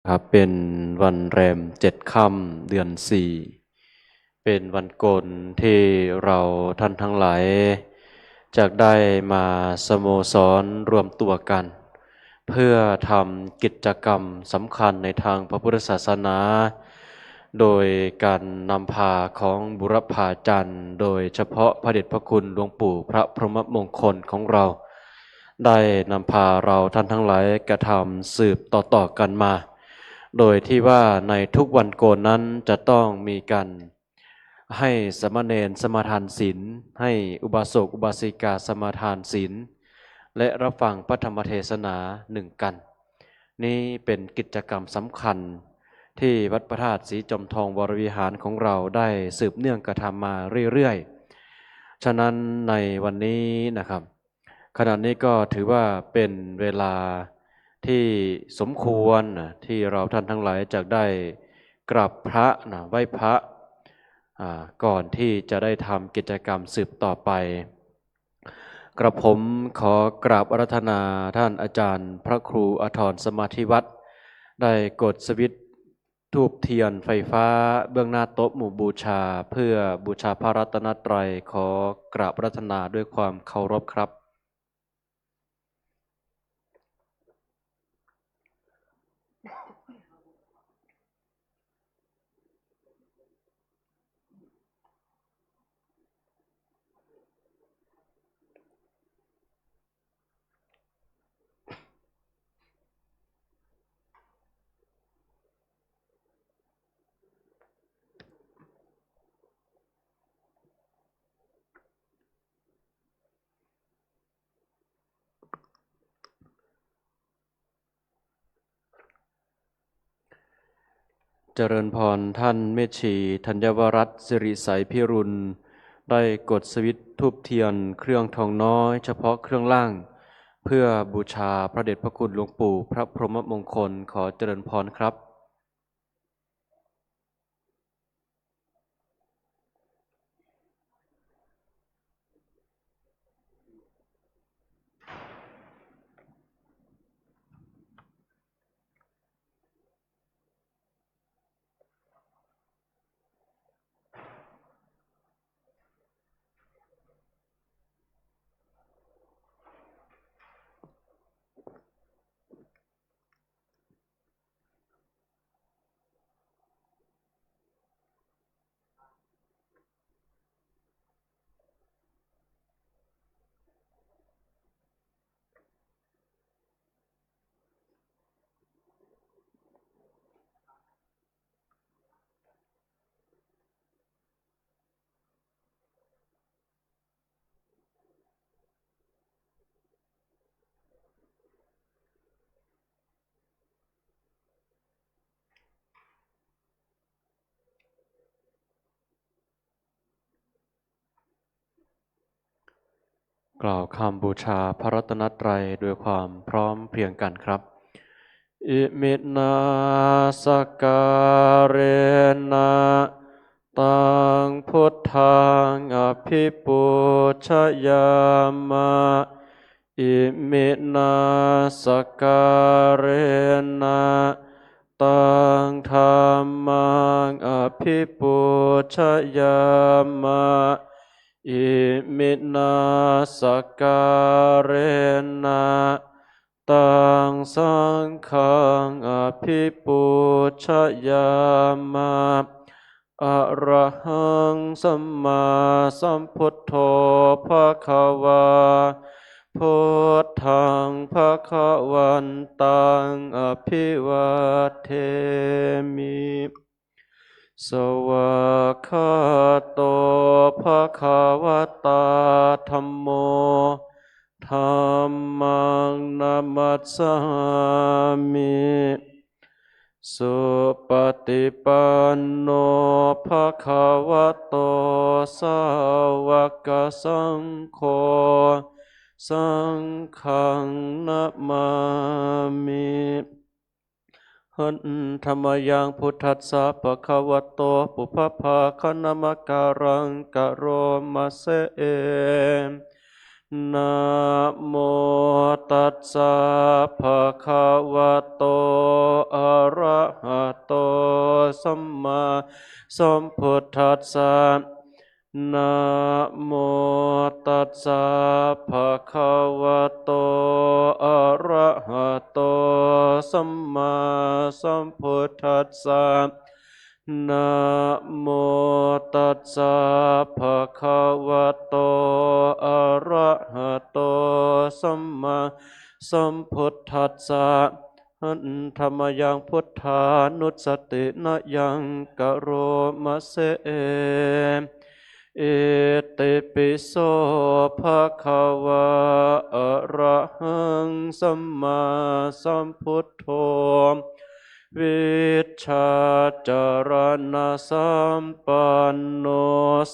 ครับเป็นวันแรม7 ค่ำเดือน4เป็นวันโกนที่เราท่านทั้งหลายจากได้มาสโมสรรวมตัวกัน เพื่อทำกิจกรรมสำคัญในทางพระพุทธศาสนา โดยการนำพาของบุรพาจารย์โดยเฉพาะพระเดชพระคุณหลวงปู่พระพรหมมงคลของเรา ได้นำพาเราท่านทั้งหลายกระทำสืบต่อกันมา โดยที่ว่าในทุกวันโกนนั้นจะต้องมีการให้สมณเณรสมาทานศีลให้อุบาสกอุบาสิกาสมาทานศีลและรับฟังพระธรรมเทศนาหนึ่งกันนี่เป็นกิจกรรมสำคัญที่วัดพระธาตุศรีจอมทองวรวิหารของเราได้สืบเนื่องกระทำมาเรื่อยๆฉะนั้นในวันนี้นะครับขณะนี้ก็ถือว่าเป็นเวลาที่สมควรที่เราท่านทั้งหลายจะได้กราบพระไหว้พระก่อนที่จะได้ทำกิจกรรมสืบต่อไปกระผมขอกราบอาราธนาท่านอาจารย์พระครูอธรสมาธิวัตรได้กดสวิตช์ธูปเทียนไฟฟ้าเบื้องหน้าโต๊ะหมู่บูชาเพื่อบูชาพระรัตนตรัยขอกราบอาราธนาด้วยความเคารพครับเจริญพรท่านเมธชีธัญวรัตน์สิริใสพิรุณได้กดสวิตช์ธูปเทียนเครื่องทองน้อยเฉพาะเครื่องล่างเพื่อบูชาพระเดชพระคุณหลวงปู่พระพรหมมงคลขอเจริญพรครับกล่าวคำบูชาพระรัตนตรัยด้วยความพร้อมเพรียงกันครับอิมินาสการเนะตังพุทธังอภิปูชยามะอิมินาสการเนะตังธรรมังอภิปูชยามะอิมินาสการเนะตังสังฆังอภิปูชยามะอะระหังสัมมาสัมพุทโธภควาพุทธังภควันตังอภิวาเทมิสวากขาโตภควตาธัมโมธัมมังนัมมัสสามิสุปฏิปันโนภควโตสาวกสังโฆสังฆังนะมามิหันธรรมยังพุทธัสสะภะคะวะโตปุพพะคะนะมะการังกะโรมะเสเอ นะโมตัสสะภะคะวะโตอะระหะโตสัมมาสัมพุทธัสสะนะโมตัสสะภะคะวะโตอะระหะโตสัมมาสัมพุทธัสสะนะโมตัสสะภะคะวะโตอะระหะโตสัมมาสัมพุทธัสสะหันธรรมยังพุทธานุสตินะยังกะโรมะเสเอติปิโสภะคะวะอะระหังสัมมาสัมพุทโธวิชชาจารณะสัมปันโน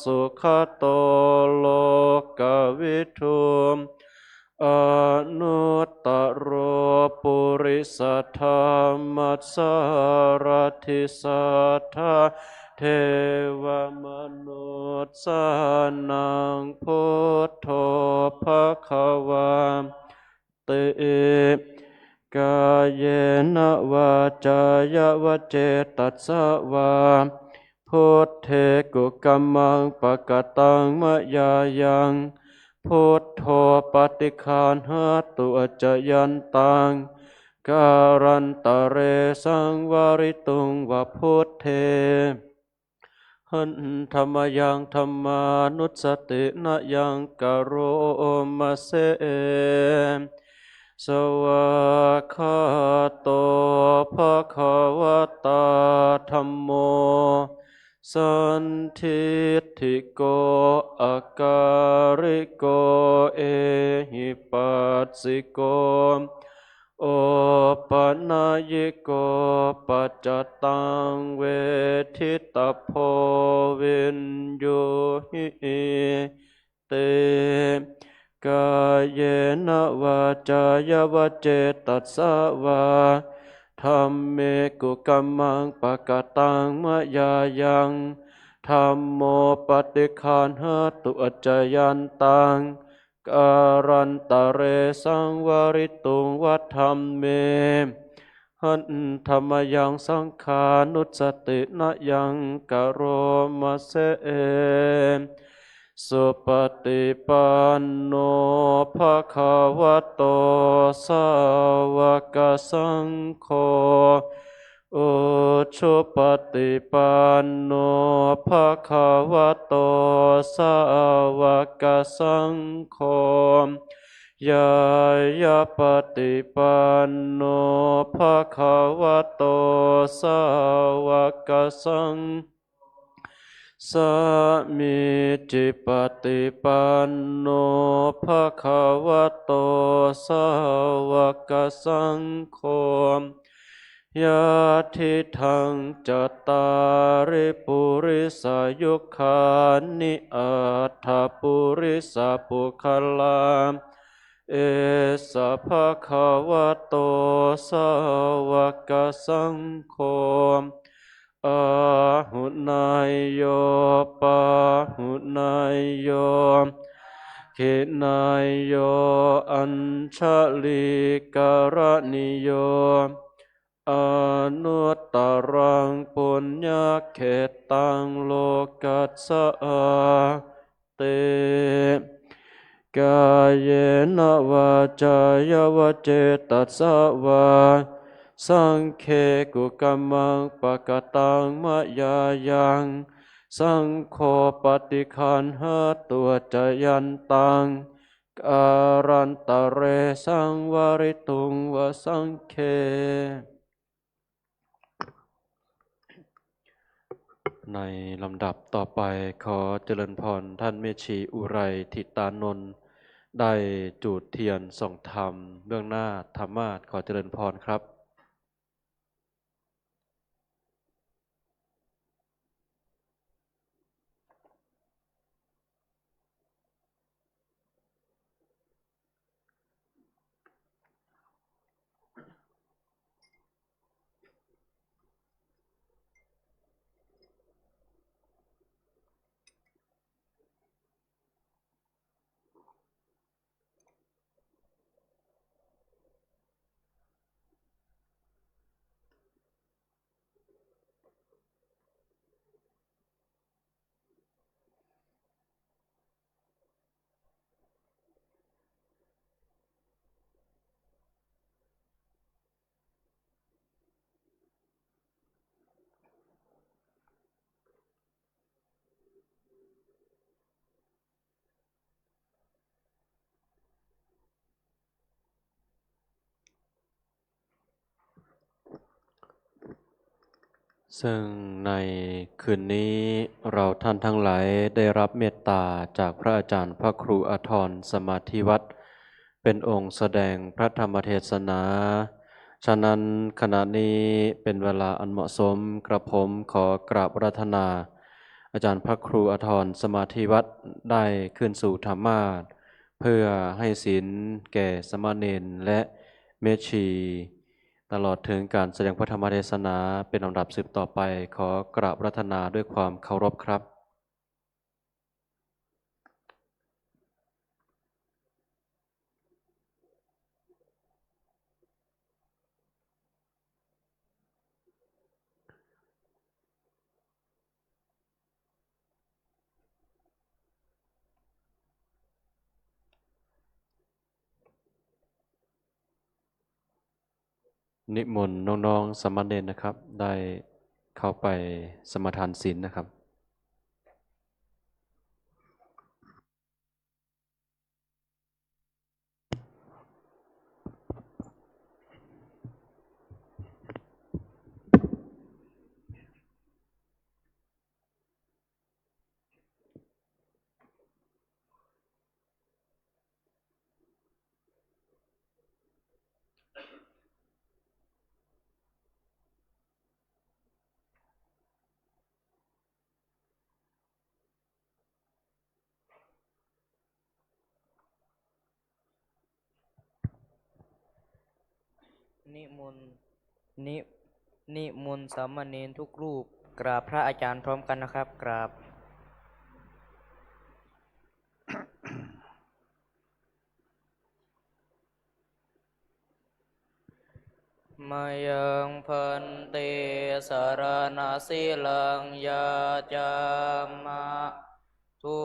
สุขโตโลกวิทูอนุตตรปุริสธรรมสารทิสัทธาเทวมนุษย์สานังพุทโธภควาติกายเยนะวาจายาวเจตัสสะวาพุทเทกุกัมมังปะกตังมะยายังพุทโธปฏิคานหาตุอจจยันตังการันตะเรสังวาริตุงวะพุทเทหันธรรมยังธรรมานุสตินะยังกะโรมะเสสวากขาโตภะคะวะตาธัมโมสันทิฏฐิโกอาการิโกเอหิปัสสิโกโอปนัยโกปัจจตังเวทิตาโพวินโยหิเตกายเยนะวาจายวเจตัสสะวาธัมเมกุกัมมังปะกตังมะยายังธัมโมปฏิคานหาตุอจจยันตังการันตะเรสังวาริตุงวัฏธรรมเมหันธรรมยังสังขานุสตินะยังกะโรมะเสสุปฏิปันโนภะคะวะโตสาวกสังโฆอุชุปฏิปันโนภะคะวะโตสาวกสังโฆยายาปฏิปันโนภะคะวะโตสาวกสังโฆสามิจิปฏิปันโนภะคะวะโตสาวกสังโฆยะทิทังจตาริปุริสายุคานิอัตถปุริสาปุคลาเอสะภะคะวะโตสาวกสังโฆอาหุนายโยปาหุนายโยขินายโยอัญชลิกรณิโยอนุตตรังปุญญเขตังโลกัสสะเตกายเยนะวาจายวเจตัสสะวาสังเคกุกัมมังปะกตังมะยายังสังโฆปฏิคันหาตัวจยันตังการันตะเรสังวาริตุงวสังเคในลำดับต่อไปขอเจริญพรท่านเมชีอุไรทิตานนท์ได้จูดเทียนส่องธรรมเบื้องหน้าธรรมาสขอเจริญพรครับ ซึ่งในคืนนี้เราท่านทั้งหลายได้รับเมตตาจากพระอาจารย์พระครูอาทรสมาธิวัตรเป็นองค์แสดงพระธรรมเทศนาฉะนั้นขณะนี้เป็นเวลาอันเหมาะสมกระผมขอกราบอาราธนาอาจารย์พระครูอาทรสมาธิวัตรได้ขึ้นสู่ธรรมาสน์เพื่อให้ศีลแก่สมณเณรและเมชี ตลอดถึงการแสดงพระธรรมเทศนาเป็นลำดับสืบต่อไปขอกราบอาราธนาด้วยความเคารพครับนิมนต์น้องๆสามเณรนะครับได้เข้าไปสมาทานศีลนะครับนิมนต์นินิมนต์สามเณรทุกรูปกราบพระอาจารย์พร้อมกันนะครับกราบมายังพันเตสารนาสิลังยาจามะทุ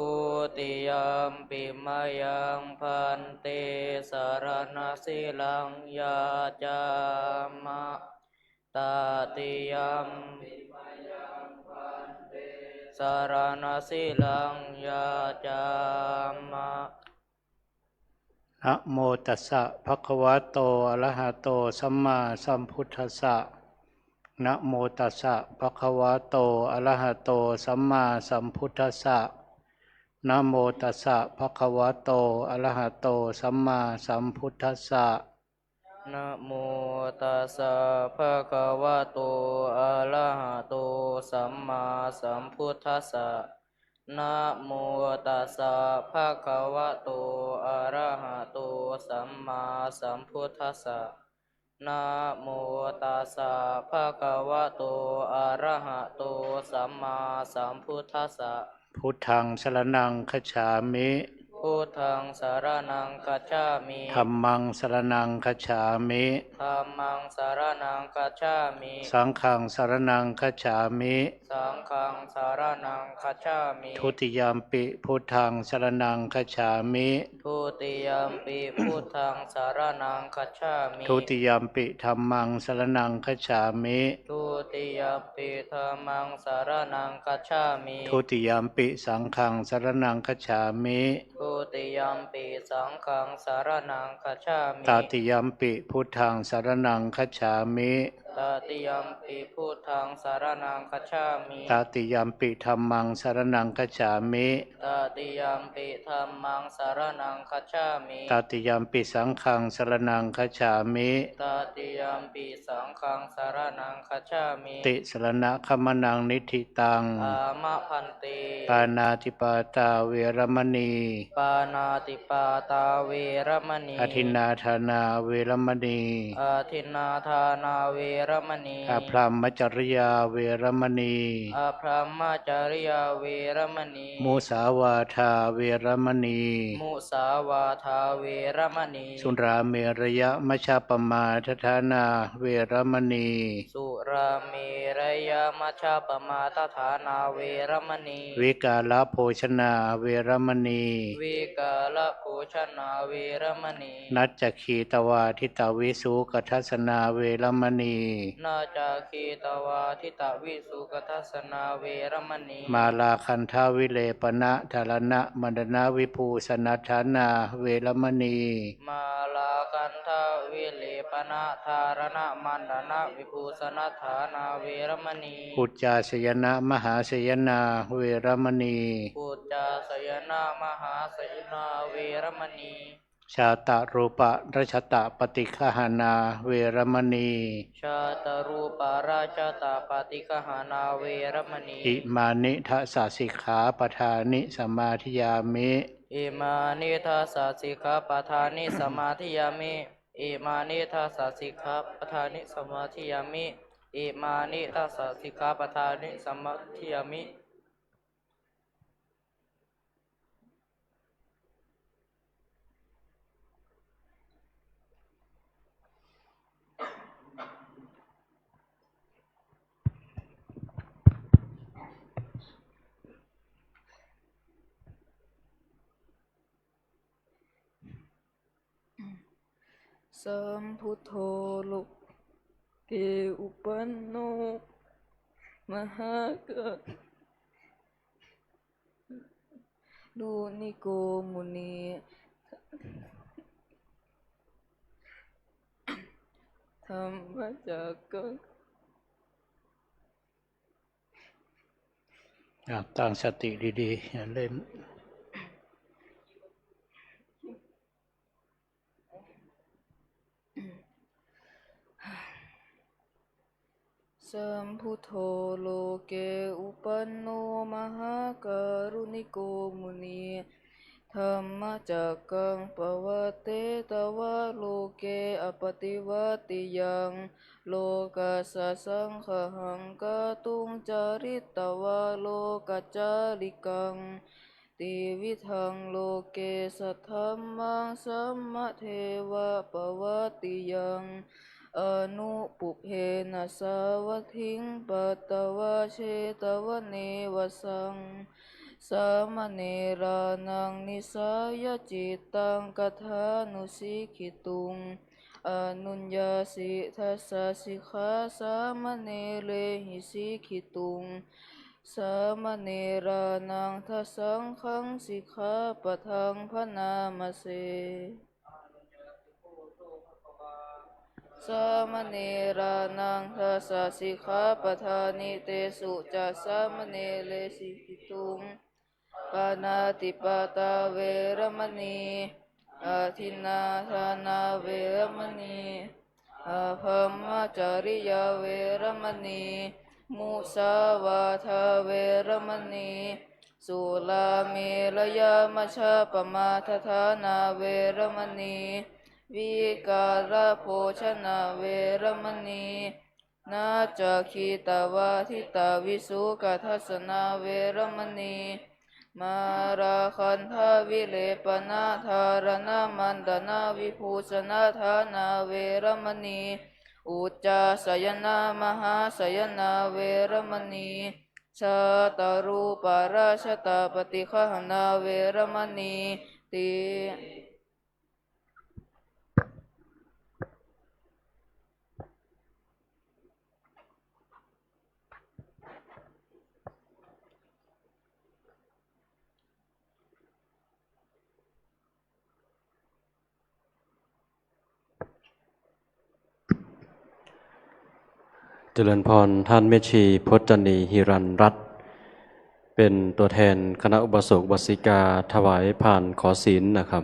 ติยมปิมายังพันเตสารนาสิลังยาจามะตาติยมสารนาสิลังยาจามะนะโมตัสสะภะคะวะโตอะระหะโตสัมมาสัมพุทธัสสะนะโมตัสสะภะคะวะโตอะระหะโตสัมมาสัมพุทธัสสะนะโมตัสสะภะคะวะโตอะระหะโตสัมมาสัมพุทธัสสะนะโมตัสสะภะคะวะโตอะระหะโตสัมมาสัมพุทธัสสะนะโมตัสสะภะคะวะโตอะระหะโตสัมมาสัมพุทธัสสะนะโมตัสสะภะคะวะโตอะระหะโตสัมมาสัมพุทธัสสะพุทธังสรณังคัจฉามิพุทธังสารนังคัจฉามิธัมมังสรณังคัจฉามิธัมมังสารนังคัจฉามิสังฆังสรณังคัจฉามิสังฆังสารนังคัจฉามิทุติยมปิพุทธังสรณังคัจฉามิทุติยมปิพุทธังสารนังคัจฉามิทุติยมปิธัมมังสรณังคัจฉามิทุติยมปิธัมมังสารนังคัจฉามิทุติยมปิสังฆังสรณังคัจฉามิทุติยมปิสังฆังสารนังคัจฉามิตติยมปิพุทธังสรณังคัจฉามิตติยมปิพุทธังสารนังคัจฉามิตติยมปิธัมมังสรณังคัจฉามิตติยมปิธัมมังสารนังคัจฉามิตติยมปิสังฆังสรณังคัจฉามิตติยมปิสังฆังสารนังคัจฉามิติสรณะคัมนังนิธิตังอามะพันเตปานาติปาตาเวรมณีปานาติปาตาเวรมณีอทินนาธานาเวรมณีอาทินนาทานาเวรมณีอภรรมจริยาเวรมณีอาพรหมจริยาเวรมณีมุสาวาทาเวรมณีมุสาวาทาเวรมณีสุราเมรยะมัชฌปมาทฐานาเวรมณีสุราเมรยมัชฌปมาทฐานาเวรมณีวิกาลโภชนาเวรมณีวิกาลโภชนาเวรมณีนัจจคีตวาทิตาวิสุกัทสนาเวรมณี นาจาคีตวาทิตาวิสุกทัสนาเวรมณี มาลาคันทาวิเลปนะธารณะมณฑนาวิภูสนัฐานาเวรมณี มาลากันทาวิเลปนะธารณะมันดนะวิภูสนัฐานาเวรมณี อุจจาสยนะมหาสยนาเวรมณี ปุจจาสยนามหาสยนาเวรมณี ชาตะรูปะรัชตะปฏิฆหานาเวรมณี ชาตรูปาราชตาปฏิกหานาเวรมณี อิมานิทัสสะสิกขาปทานิสมาธิยามิ อิมานิทัสสะสิกขาปทานิสมาธิยามิอิมานิทัสสะสิกขาปทานิสมาธิยามิอิมานิทัสสะสิกขาปทานิสมาธิยามิ สัมพุทโธโลเกอุปันโนมหากรุณิโกมุนีธรรมจักกัง ตั้งสติดีๆอย่าเล่น สัมพุทโธโลเกอุปันโนมหาการุณิโกมุนีธรรมจักกังปวัตเตตวะโลเกอปฏิวัติยังโลกัสสะสังขหังกตุงจาริตตวะโลกัจจาริกังติวิทังโลเกสัทธัมมังสัมมะเทวะปวัตติยังอนุปุเพนะสาวัตถิงปัตตวะเชตวะเนวสังสามเณรานังนิสายจิตตังกัทานุสิกขิตุงอนุญญาสิทัสสะสิกขาสามเณเรหิสิกขิตุงสามเณรานังทัสสังฆังสิกขาปะทังพนามเส สามเณรานังทัสสะสิกขาปทานิเตสุจัสสามเณเลสิกิตุงปานาติปาตาเวรมณีอาทินนาทานาเวรมณีอาภัมมจาริยาเวรมณีมุสาวาทาเวรมณีสุลาเมรยามชาปมาทฐานาเวรมณีวิการะโภชนะเวรมณีนาจักขีตาวาทิตาวิสุกทัสสนาเวรมณีมาราคันทาวิเลปนาธารณมันดนาวิภูสนาธานาเวรมณีอุจจาสยนามหาสยนาเวรมณีชาตารูปาราชตาปฏิฆหนาเวรมณีติเจริญพรท่านแม่ชีพจนีหิรันรัตน์เป็นตัวแทนคณะอุบาสกอุบาสิกาถวายผ่านขอศีลนะครับ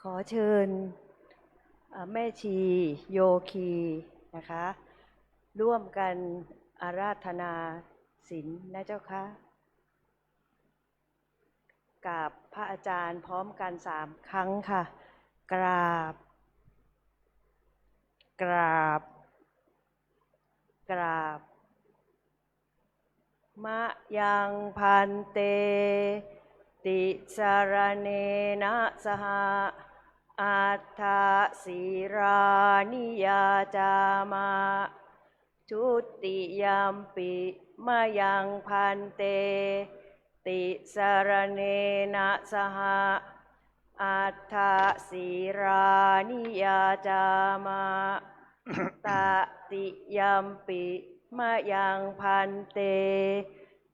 ขอเชิญแม่ชีโยคีนะคะร่วมกันอาราธนาศีลนะเจ้าค่ะกับพระอาจารย์พร้อมกัน3 ครั้งค่ะ กราบ กราบ กราบ มะยังพันเต ติสารเนนะสหอัฏฐศิรานิยาจามะทุติยัมปิมะยังพันเต ติสารเนนะสหอัฏฐศิรานิยาจามะ ตติยัมปิมะยังพันเต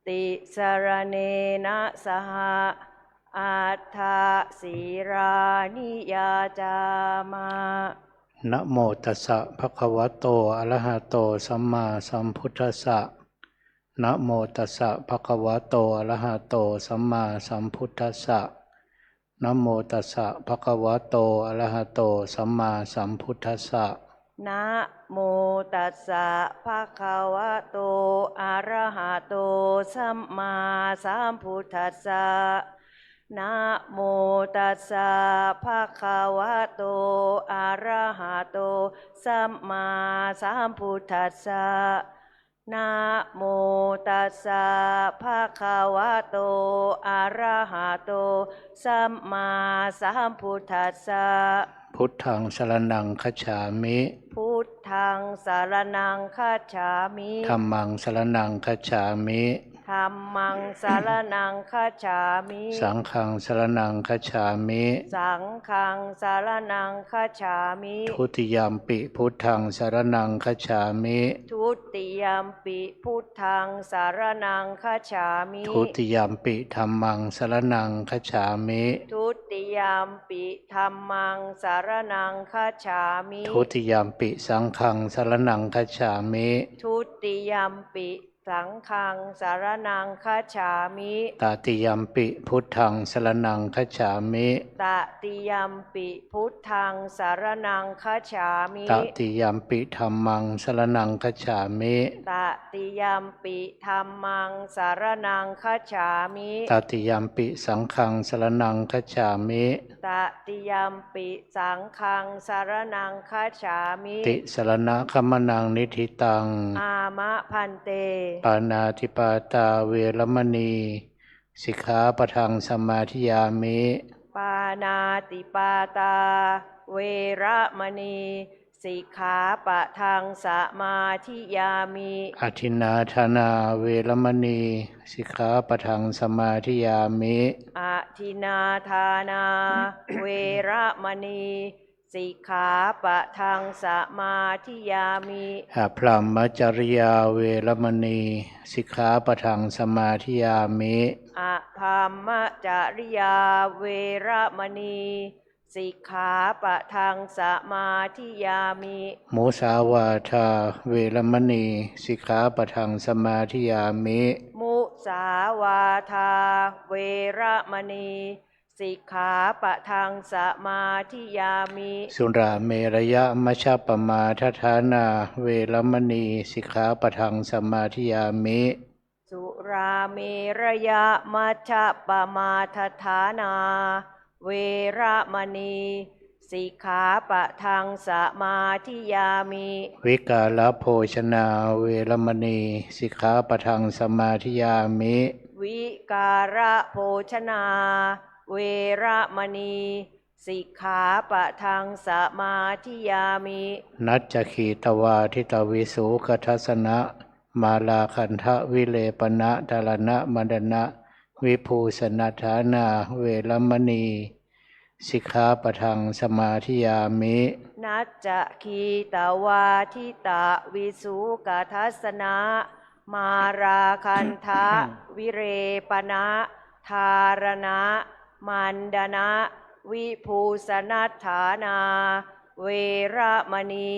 ติสารเนนะสหอัฏฐศิรานิยาจามะ นะโมตัสสะภะคะวะโตอะระหะโตสัมมาสัมพุทธัสสะนะโมตัสสะภะคะวะโตอะระหะโตสัมมาสัมพุทธัสสะนะโมตัสสะภะคะวะโตอะระหะโตสัมมาสัมพุทธัสสะนะโมตัสสะภะคะวะโตอะระหะโตสัมมาสัมพุทธัสสะนะโมตัสสะภะคะวะโตอะระหะโตสัมมาสัมพุทธัสสะนะโมตัสสะภะคะวะโตอะระหะโตสัมมาสัมพุทธัสสะพุทธังสรณังคัจฉามิพุทธังสารนังคัจฉามิธัมมังสรณังคัจฉามิธัมมังสารนังคัจฉามิสังฆังสรณังคัจฉามิสังฆังสารนังคัจฉามิทุติยัมปิพุทธังสรณังคัจฉามิทุติยัมปิพุทธังสารนังคัจฉามิทุติยัมปิธัมมังสรณังคัจฉามิทุติยัมปิธัมมังสารนังคัจฉามิทุติยัมปิสังฆังสรณังคัจฉามิทุติยัมปิสังฆังสารนังคัจฉามิตติยัมปิพุทธังสรณังคัจฉามิตติยัมปิพุทธังสารนังคัจฉามิตติยัมปิธัมมังสรณังคัจฉามิตติยัมปิธัมมังสารนังคัจฉามิตติยัมปิสังฆังสรณังคัจฉามิตติยัมปิสังฆังสารนังคัจฉามิติสรณะคัมมนังนิธิตังอามะพันเตปานาติปาตาเวรมณีสิกขาปะทังสมาธิยามิปานาติปาตาเวระมณีสิกขาปะทังสมาธิยามิอทินนาธานาเวรมณีสิกขาปะทังสมาธิยามิอทินาทานาเวระมณีสิกขาปะทังสมาธิยามิอพรหมจริยาเวรมณีสิกขาปะทังสมาธิยามิอภามมจริยาเวระมณีสิกขาปะทังสมาธิยามิมุสาวาทาเวรมณีสิกขาปะทังสมาธิยามิมุสาวาทาเวระมณีสิกขาปะทังสมาธิยามิสุราเมรยะมัชฌัปปมาทฐานาเวรมณีสิกขาปะทังสมาธิยามิสุราเมรยะมัชฌัปปมาทฐานาเวระมณีสิกขาปะทังสมาธิยามิวิกาลโภชนาเวรมณีสิกขาปะทังสมาธิยามิวิการะโภชนาเวระมณีสิกขาปะทังสมาธิยามินัจจขีตวาทิตวิสุขทัสสนะมาลาคันทะวิเลปนะดารณะมดนะวิภูสนัฐานาเวรมณีสิกขาปะทังสมาธิยามินัจจคีตวาทิตาวิสุกทัสสนะมาราคันทะวิเรปนะธารณะมันดนะวิภูสนัฐานาเวระมณี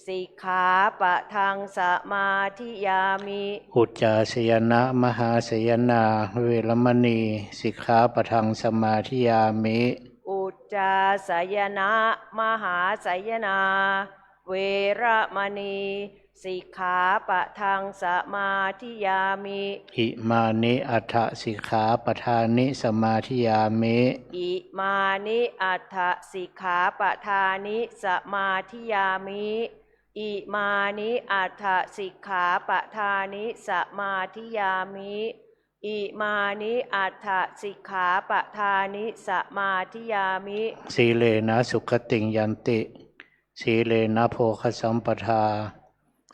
สิกขาปะทังสมาธิยามิอุจจาสยนะมหาสยนาเวรมณีสิกขาปะทังสมาธิยามิอุจ จาสยนะมหาสยนา เวระมณีสิกขาปะทังสมาธิยามิ อิมานิอัฏฐสิกขาปทานิสมาธิยามิ อิมานิอัฏฐสิกขาปทานิสมาธิยามิ อิมานิอัฏฐสิกขาปทานิสมาธิยามิ อิมานิอัฏฐสิกขาปทานิสมาธิยามิ สีเลนะสุขติงยันติสีเลนะโภคสัมปทา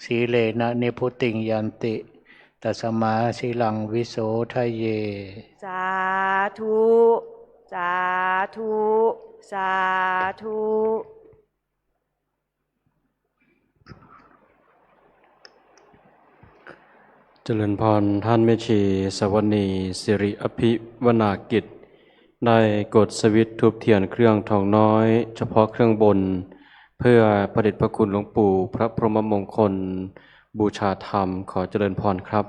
สีเลนะนิพุติงยันติตัสมาสีลังวิโสทะเย สาธุ สาธุ สาธุ เจริญพรท่านแม่ชีสวนีสิริอภิวนากิจได้กดสวิตช์ทูบเทียนเครื่องทองน้อยเฉพาะเครื่องบนเพื่อประเดชพระคุณหลวงปู่พระพรหมมงคลบูชาธรรมขอเจริญพรครับ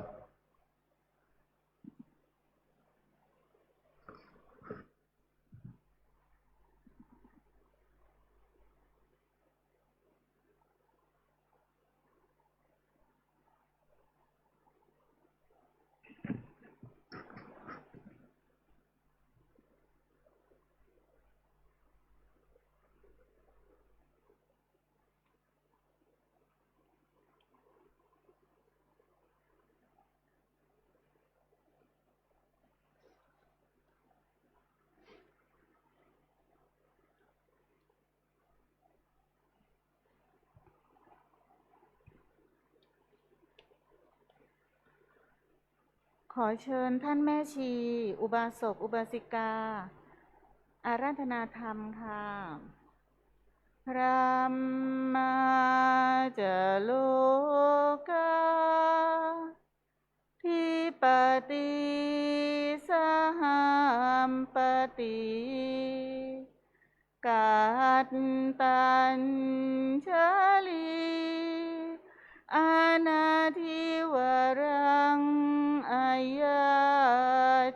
ขอเชิญท่านแม่ชี อุบาสกอุบาสิกา อาราธนาธรรมค่ะพระมาจะโลกาทิปติสหัมปติกัตตัญชลีอานาทิวรังอายา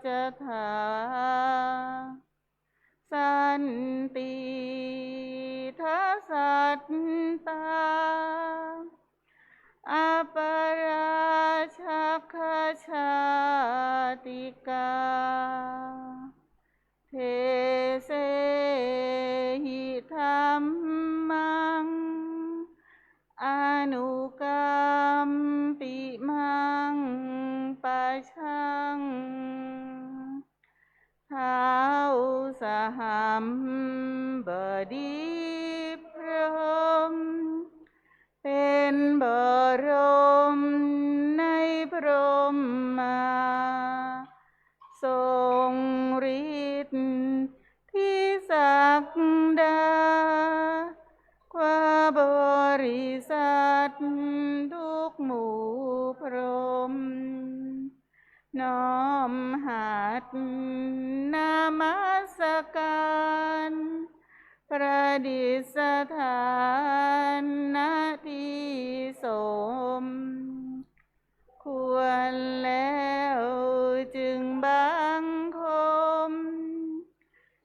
จถาสันติทัสสัตตาอปราชักขชาติกาเทเสหิธรรมังอนุกรรมปิมังปัชชังท้าวสหัมบดีพรหมเป็นบรมในพรหมาทรงฤทธิ์ที่ศักดาความบริสัทธิ์ทุกหมู่พรหมน้อมหัดนามัสการประดิษฐานณที่สมควรแล้วจึงบังคม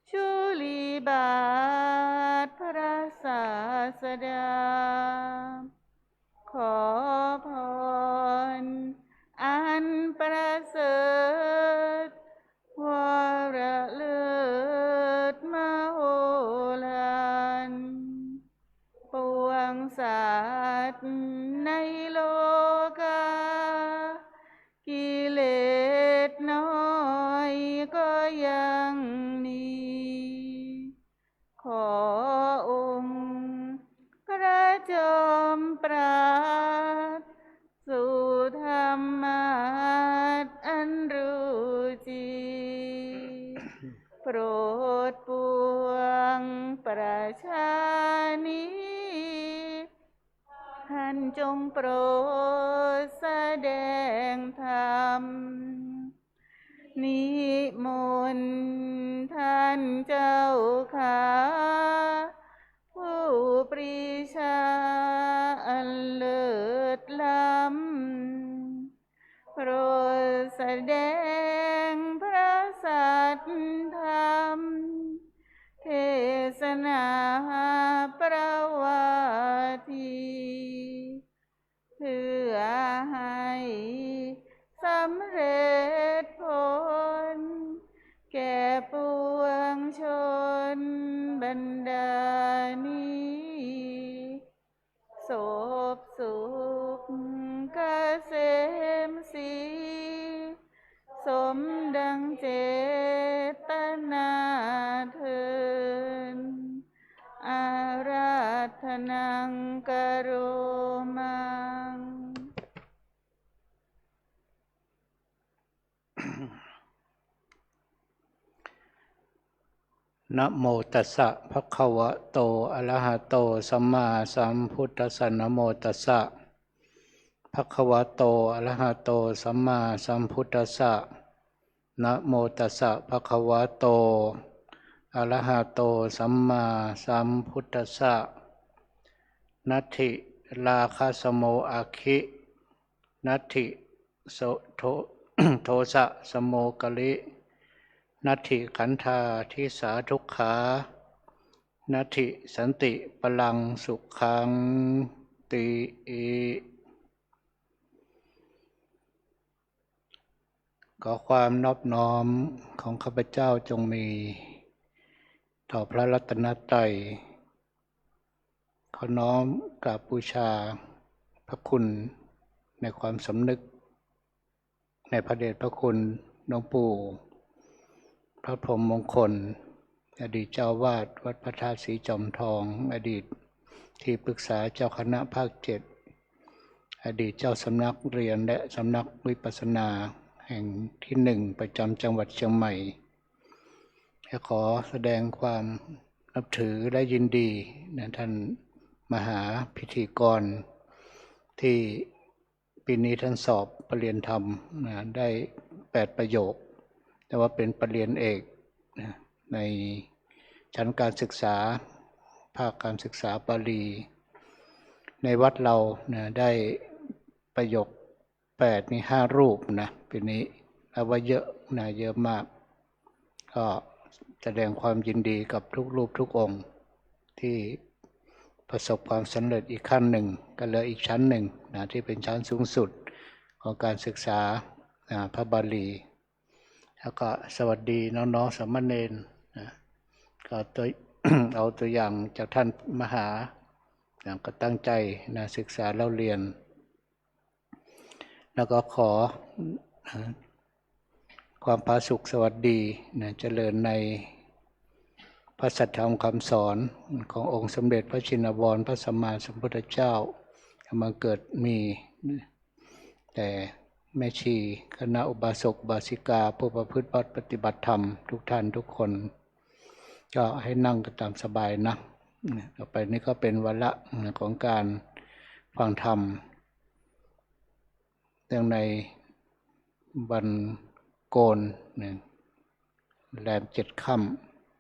ชุลีบาทพระศาสดาขอพรอันประเสริฐวรเลิศมโหฬารปวงสัตว์ในโลกากิเลสน้อยก็ยังมีขอองค์พระจอมปราดสู่ธรรมะอันรู้จริงโปรดปวงประชานิท่านจงโปรดแสดงธรรมนิมนต์ท่านเจ้าข้าผู้ปรีชาอันเลิศล้ำโปรดแสดงพระสัทธรรมเทศ นาประวัติเพื่อให้สำเร็จผลแก่ปวงชนบรรดานี้ศพสุขเกษมศรีสมดังเจตนาเทินอาราธนังกโรมัง นะโมตัสสะภะคะวะโตอะระหะโตสัมมาสัมพุทธัสสะนะโมตัสสะภะคะวะโตอะระหะโตสัมมาสัมพุทธัสสะนะโมตัสสะภะคะวะโตอะระหะโตสัมมาสัมพุทธัสสะนัตถิราคะสโมอาคินัตถิโสโท โทสะสโมกลินัตถิขันธาทิสาทุกขานัตถิสันติพลังสุขังติขอความนอบน้อมของข้าพเจ้าจงมีต่อพระรัตนตรัยขอน้อมกราบบูชาพระคุณในความสำนึกในพระเดชพระคุณหลวงปู่พระพรหมมงคลอดีตเจ้าวาดวัดพระธาตุศรีจอมทองอดีตที่ปรึกษาเจ้าคณะภาค7อดีตเจ้าสำนักเรียนและสำนักวิปัสสนาแห่งที่1ประจำจังหวัดเชียงใหม่และขอแสดงความนับถือและยินดีนะท่านมหาพิธีกรที่ปีนี้ท่านสอบปรริญญาธรรมนะได้8ประโยคแต่ว่าเป็นปรริญญาเอกนะในชั้นการศึกษาภาคการศึกษาบาลีในวัดเรานะได้ประโยค8นี่5รูปนะปีนี้เอาว่าเยอะนะเยอะมากก็แสดงความยินดีกับทุกรูปทุกองค์ที่ประสบความสำเร็จอีกขั้นหนึ่งก็เหลืออีกชั้นหนึ่งนะที่เป็นชั้นสูงสุดของการศึกษาพระบาลีแล้วก็สวัสดีน้องๆสามเณรนะก็ตัว เอาตัวอย่างจากท่านมหาก็ตั้งใจนะศึกษาเล่าเรียนแล้วก็ขอความผาสุกสวัสดีนะเจริญในพระสัทธรรมคำสอนขององค์สมเด็จพระชินวรพระสัมมาสัมพุทธเจ้ามาเกิดมีแต่แม่ชีคณะอุบาสกอุบาสิกาผู้ประพฤติปฏิบัติธรรมทุกท่านทุกคนก็ให้นั่งกันตามสบายนะต่อไปนี้ก็เป็นวาระของการฟังธรรมเรื่องในวันโกนแรม7 ค่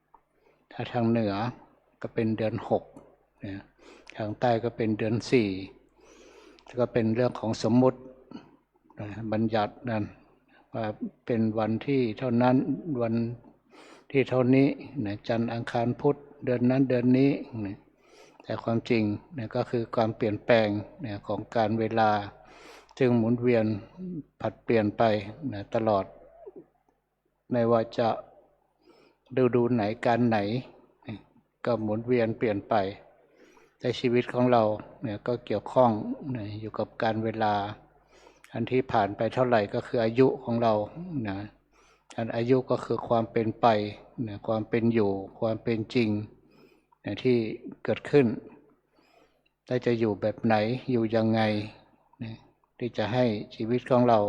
ำถ้าทางเหนือก็เป็นเดือน6ทางใต้ก็เป็นเดือน4แล้วก็เป็นเรื่องของสมมุติบัญญัตินั่นว่าเป็นวันที่เท่านั้นวันที่เท่านี้จันทร์อังคารพุธเดือนนั้นเดือนนี้แต่ความจริงก็คือความเปลี่ยนแปลงของการเวลาซึ่งหมุนเวียนผัดเปลี่ยนไปตลอดไม่ว่าจะฤดูไหนการไหนก็หมุนเวียนเปลี่ยนไปแต่ชีวิตของเราก็เกี่ยวข้องอยู่กับการเวลาอันที่ผ่านไปเท่าไหร่ก็คืออายุของเราอันอายุก็คือความเป็นไปความเป็นอยู่ความเป็นจริงที่เกิดขึ้นได้จะอยู่แบบไหนอยู่ยังไงที่จะให้ชีวิตของเรา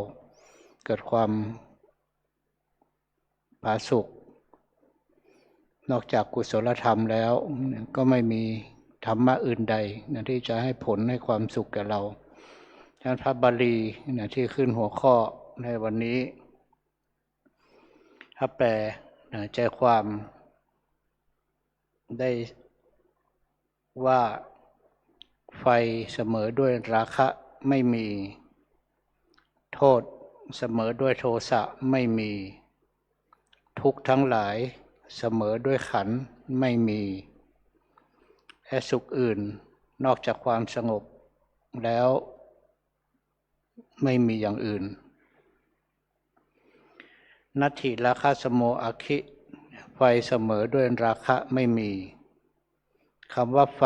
เกิดความผาสุกนอกจากกุศลธรรมแล้วก็ไม่มีธรรมะอื่นใดที่จะให้ผลให้ความสุขแก่เราท่านพระบาลีที่ขึ้นหัวข้อในวันนี้ถ้าแปลใจความได้ว่าไฟเสมอด้วยราคะไม่มีโทษเสมอด้วยโทสะไม่มีทุกข์ทั้งหลายเสมอด้วยขันธ์ไม่มี และสุขอื่นนอกจากความสงบแล้วไม่มีอย่างอื่นนัตถิราคะสโมอคิไฟเสมอด้วยราคะไม่มีคำว่าไฟ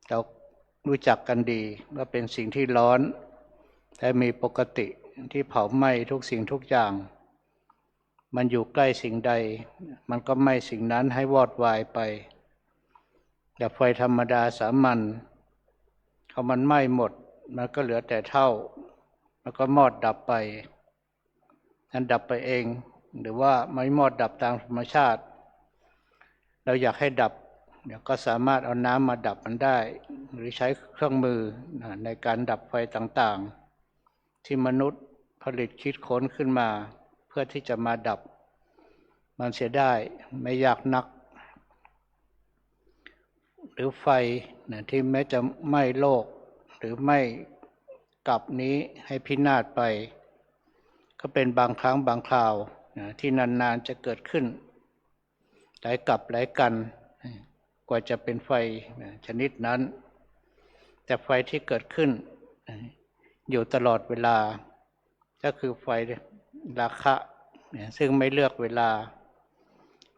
เรารู้จักกันดีว่าเป็นสิ่งที่ร้อนแต่มีปกติที่เผาไหม้ทุกสิ่งทุกอย่างมันอยู่ใกล้สิ่งใดมันก็ไหม้สิ่งนั้นให้วอดวายไปแต่ไฟธรรมดาสามัญเขามันไหม้หมดมันก็เหลือแต่เท่าแล้วก็มอดดับไปนั้นดับไปเองหรือว่าไม่มอดดับตามธรรมชาติเราอยากให้ดับเดี๋ยวก็สามารถเอาน้ำมาดับมันได้หรือใช้เครื่องมือในการดับไฟต่างๆที่มนุษย์ผลิตคิดค้นขึ้นมาเพื่อที่จะมาดับมันเสียได้ไม่ยากนักหรือไฟที่แม้จะไหม้โลกหรือไหม้กลับนี้ให้พินาศไปก็เป็นบางครั้งบางคราวที่นานๆจะเกิดขึ้นหลายกลับหลายกันกว่าจะเป็นไฟชนิดนั้นแต่ไฟที่เกิดขึ้นอยู่ตลอดเวลาก็คือไฟราคะซึ่งไม่เลือกเวลา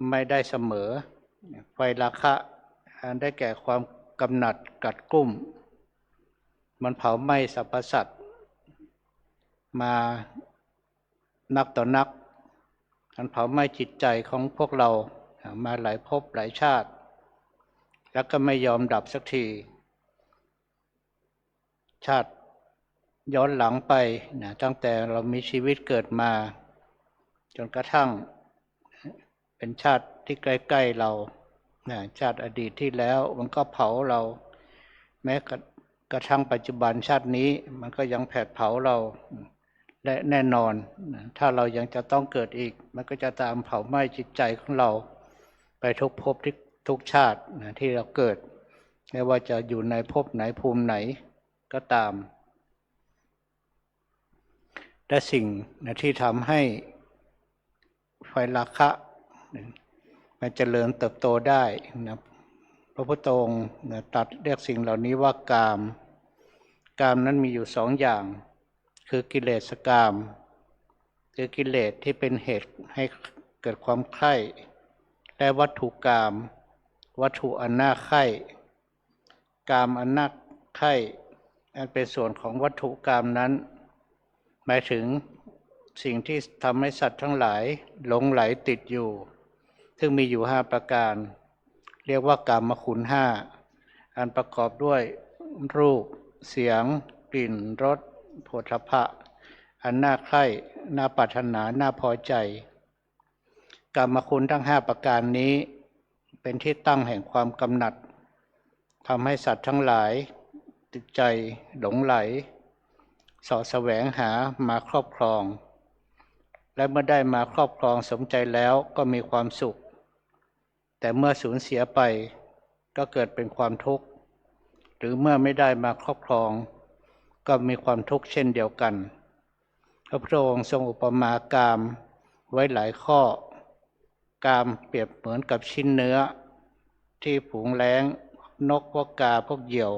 ไม่ได้เสมอไฟราคะได้แก่ความกำหนัดกัดกุ้มมันเผาไหม้สรรพสัตว์มานักต่อนักมันเผาไหม้จิตใจของพวกเรามาหลายภพหลายชาติแล้วก็ไม่ยอมดับสักทีชาติย้อนหลังไปตั้งแต่เรามีชีวิตเกิดมาจนกระทั่งเป็นชาติที่ใกล้ๆเราชาติอดีตที่แล้วมันก็เผาเราแม้กระทั่งปัจจุบันชาตินี้มันก็ยังแผดเผาเราและแน่นอนถ้าเรายังจะต้องเกิดอีกมันก็จะตามเผาไหม้จิตใจของเราไปทุกภพทุกชาติที่เราเกิดไม่ว่าจะอยู่ในภพไหนภูมิไหนก็ตามและสิ่งที่ทำให้ไฟราคะมันเจริญเติบโตได้นะพระพุทธองค์ตรัสเรียกสิ่งเหล่านี้ว่ากามกามนั้นมีอยู่สองอย่างคือกิเลสกามคือกิเลสที่เป็นเหตุให้เกิดความใคร่และวัตถุกามวัตถุอันน่าใคร่กามอันน่าใคร่อันเป็นส่วนของวัตถุกามนั้นหมายถึงสิ่งที่ทำให้สัตว์ทั้งหลายหลงไหลติดอยู่ซึ่งมีอยู่5ประการเรียกว่ากามคุณ5อันประกอบด้วยรูปเสียงกลิ่นรสโผฏฐัพพะอันน่าใคร่น่าปรารถนาน่าพอใจกามคุณทั้ง5ประการนี้เป็นที่ตั้งแห่งความกำหนัดทำให้สัตว์ทั้งหลายติดใจหลงไหลเสาะแสวงหามาครอบครองและเมื่อได้มาครอบครองสมใจแล้วก็มีความสุขแต่เมื่อสูญเสียไปก็เกิดเป็นความทุกข์หรือเมื่อไม่ได้มาครอบครองก็มีความทุกข์เช่นเดียวกันพระพุทธองค์ทรงอุปมากามไว้หลายข้อกามเปรียบเหมือนกับชิ้นเนื้อที่ฝูงแร้งนกพวกกาพวกเหยี่ยว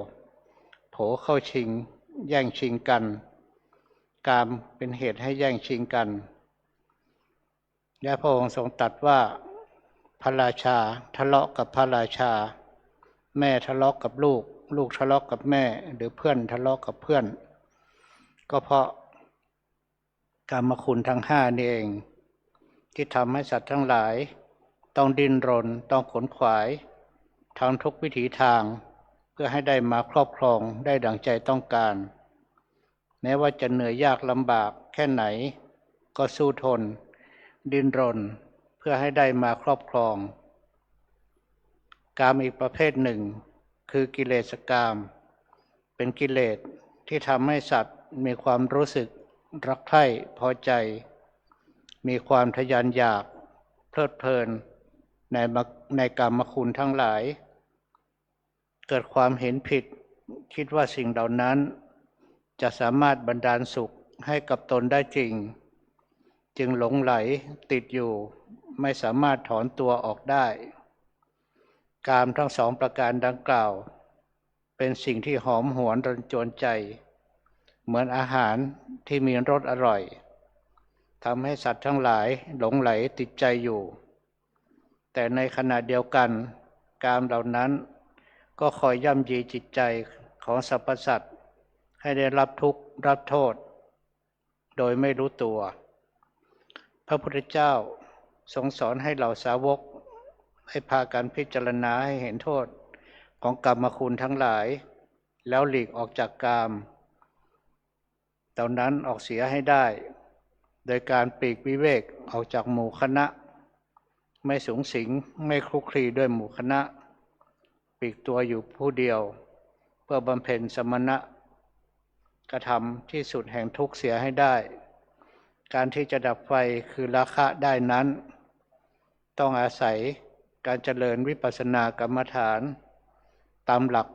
โผเข้าชิงแย่งชิงกันกามเป็นเหตุให้แย่งชิงกันและพระองค์ทรงตรัสว่าพระราชาทะเลาะกับพระราชาแม่ทะเลาะกับลูกลูกทะเลาะกับแม่หรือเพื่อนทะเลาะกับเพื่อนก็เพราะกามคุณทั้ง5นี่เองที่ทำให้สัตว์ทั้งหลายต้องดิ้นรนต้องขนขวายทางทุกวิถีทางเพื่อให้ได้มาครอบครองได้ดังใจต้องการแม้ว่าจะเหนื่อยยากลำบากแค่ไหนก็สู้ทนดิ้นรนเพื่อให้ได้มาครอบครองกามอีกประเภทหนึ่งคือกิเลสกามเป็นกิเลสที่ทำให้สัตว์มีความรู้สึกรักใคร่พอใจมีความทะยานอยากเพลิดเพลินในกามคุณทั้งหลายเกิดความเห็นผิดคิดว่าสิ่งเหล่านั้นจะสามารถบันดาลสุขให้กับตนได้จริงจึงหลงไหลติดอยู่ไม่สามารถถอนตัวออกได้ กามทั้งสองประการดังกล่าวเป็นสิ่งที่หอมหวนรันจวนใจเหมือนอาหารที่มีรสอร่อยทำให้สัตว์ทั้งหลายหลงไหลติดใจอยู่แต่ในขณะเดียวกันกามเหล่านั้นก็คอยย่ำยีจิตใจของสรรพสัตว์ให้ได้รับทุกข์รับโทษโดยไม่รู้ตัวพระพุทธเจ้าทรงสอนให้เหล่าสาวกให้พากันพิจารณาให้เห็นโทษของกรรมคุณทั้งหลายแล้วหลีกออกจากกามเหล่านั้นออกเสียให้ได้โดยการปลีกวิเวกออกจากหมู่คณะไม่สุงสิงไม่คลุกคลีด้วยหมู่คณะปลีกตัวอยู่ผู้เดียวเพื่อบำเพ็ญสมณะกระทำที่สุดแห่งทุกข์เสียให้ได้การที่จะดับไฟคือราคะได้นั้นต้องอาศัยการเจริญวิปัสสนากรรมฐานตามหลัก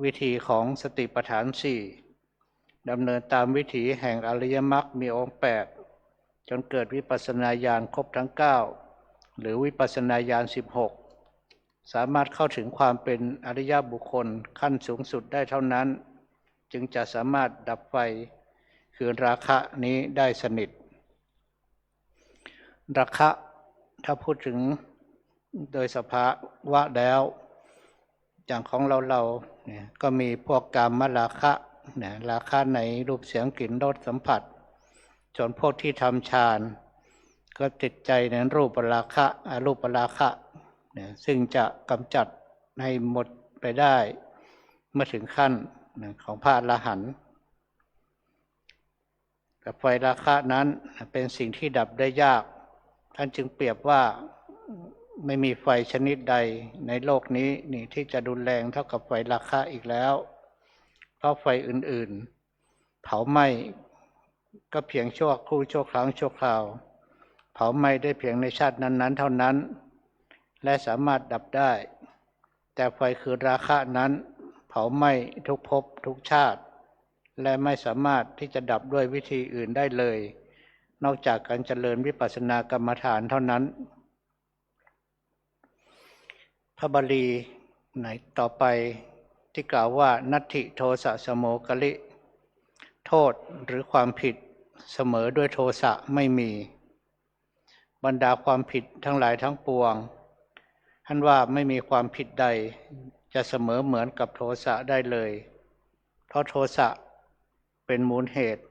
วิธีของสติปัฏฐานสี่ดำเนินตามวิถีแห่งอริยมรรคมีองค์8จนเกิดวิปัสสนาญาณครบทั้ง9หรือวิปัสสนาญาณ16สามารถเข้าถึงความเป็นอริยบุคคลขั้นสูงสุดได้เท่านั้นจึงจะสามารถดับไฟคือราคะนี้ได้สนิทราคะถ้าพูดถึงโดยสภาวะแล้วอย่างของเราเนี่ยก็มีพวกกามราคะเนี่ยราคะในรูปเสียงกลิ่นรสสัมผัสส่วนพวกที่ทำฌานก็ติดใจในรูปราคะอรูปราคะเนี่ยซึ่งจะกำจัดให้หมดไปได้เมื่อถึงขั้นของพระอรหันต์แต่ไฟราคะนั้นเป็นสิ่งที่ดับได้ยากท่านจึงเปรียบว่าไม่มีไฟชนิดใดในโลกนี้นี่ที่จะรุนแรงเท่ากับไฟราคะอีกแล้วเพราะไฟอื่นๆเผาไหม้ก็เพียงชั่วครู่ชั่วครั้งชั่วคราวเผาไหม้ได้เพียงในชาตินั้นๆเท่านั้นและสามารถดับได้แต่ไฟคือราคะนั้นเผาไหม้ทุกภพทุกชาติและไม่สามารถที่จะดับด้วยวิธีอื่นได้เลยนอกจากการเจริญวิปัสสนากรรมฐานเท่านั้นพระบาลีไหนต่อไปที่กล่าวว่านัตถิโทสะสโมกลิโทษหรือความผิดเสมอด้วยโทสะไม่มีบรรดาความผิดทั้งหลายทั้งปวงท่านว่าไม่มีความผิดใดจะเสมอเหมือนกับโทสะได้เลยเพราะโทสะเป็นมูลเหตุ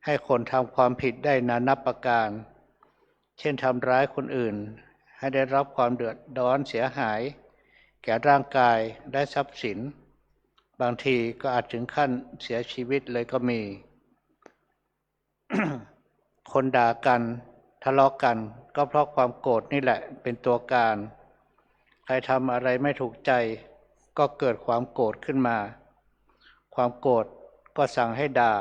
ให้คนทำความผิดได้นานับประการเช่นทำร้ายคนอื่นให้ได้รับความเดือดร้อนเสียหายแก่ร่างกายและทรัพย์สินบางทีก็อาจถึงขั้นเสียชีวิตเลยก็มี คนด่ากันทะเลาะกันก็เพราะความโกรธนี่แหละเป็นตัวการใครทำอะไรไม่ถูกใจก็เกิดความโกรธขึ้นมาความโกรธก็สั่งให้ด่า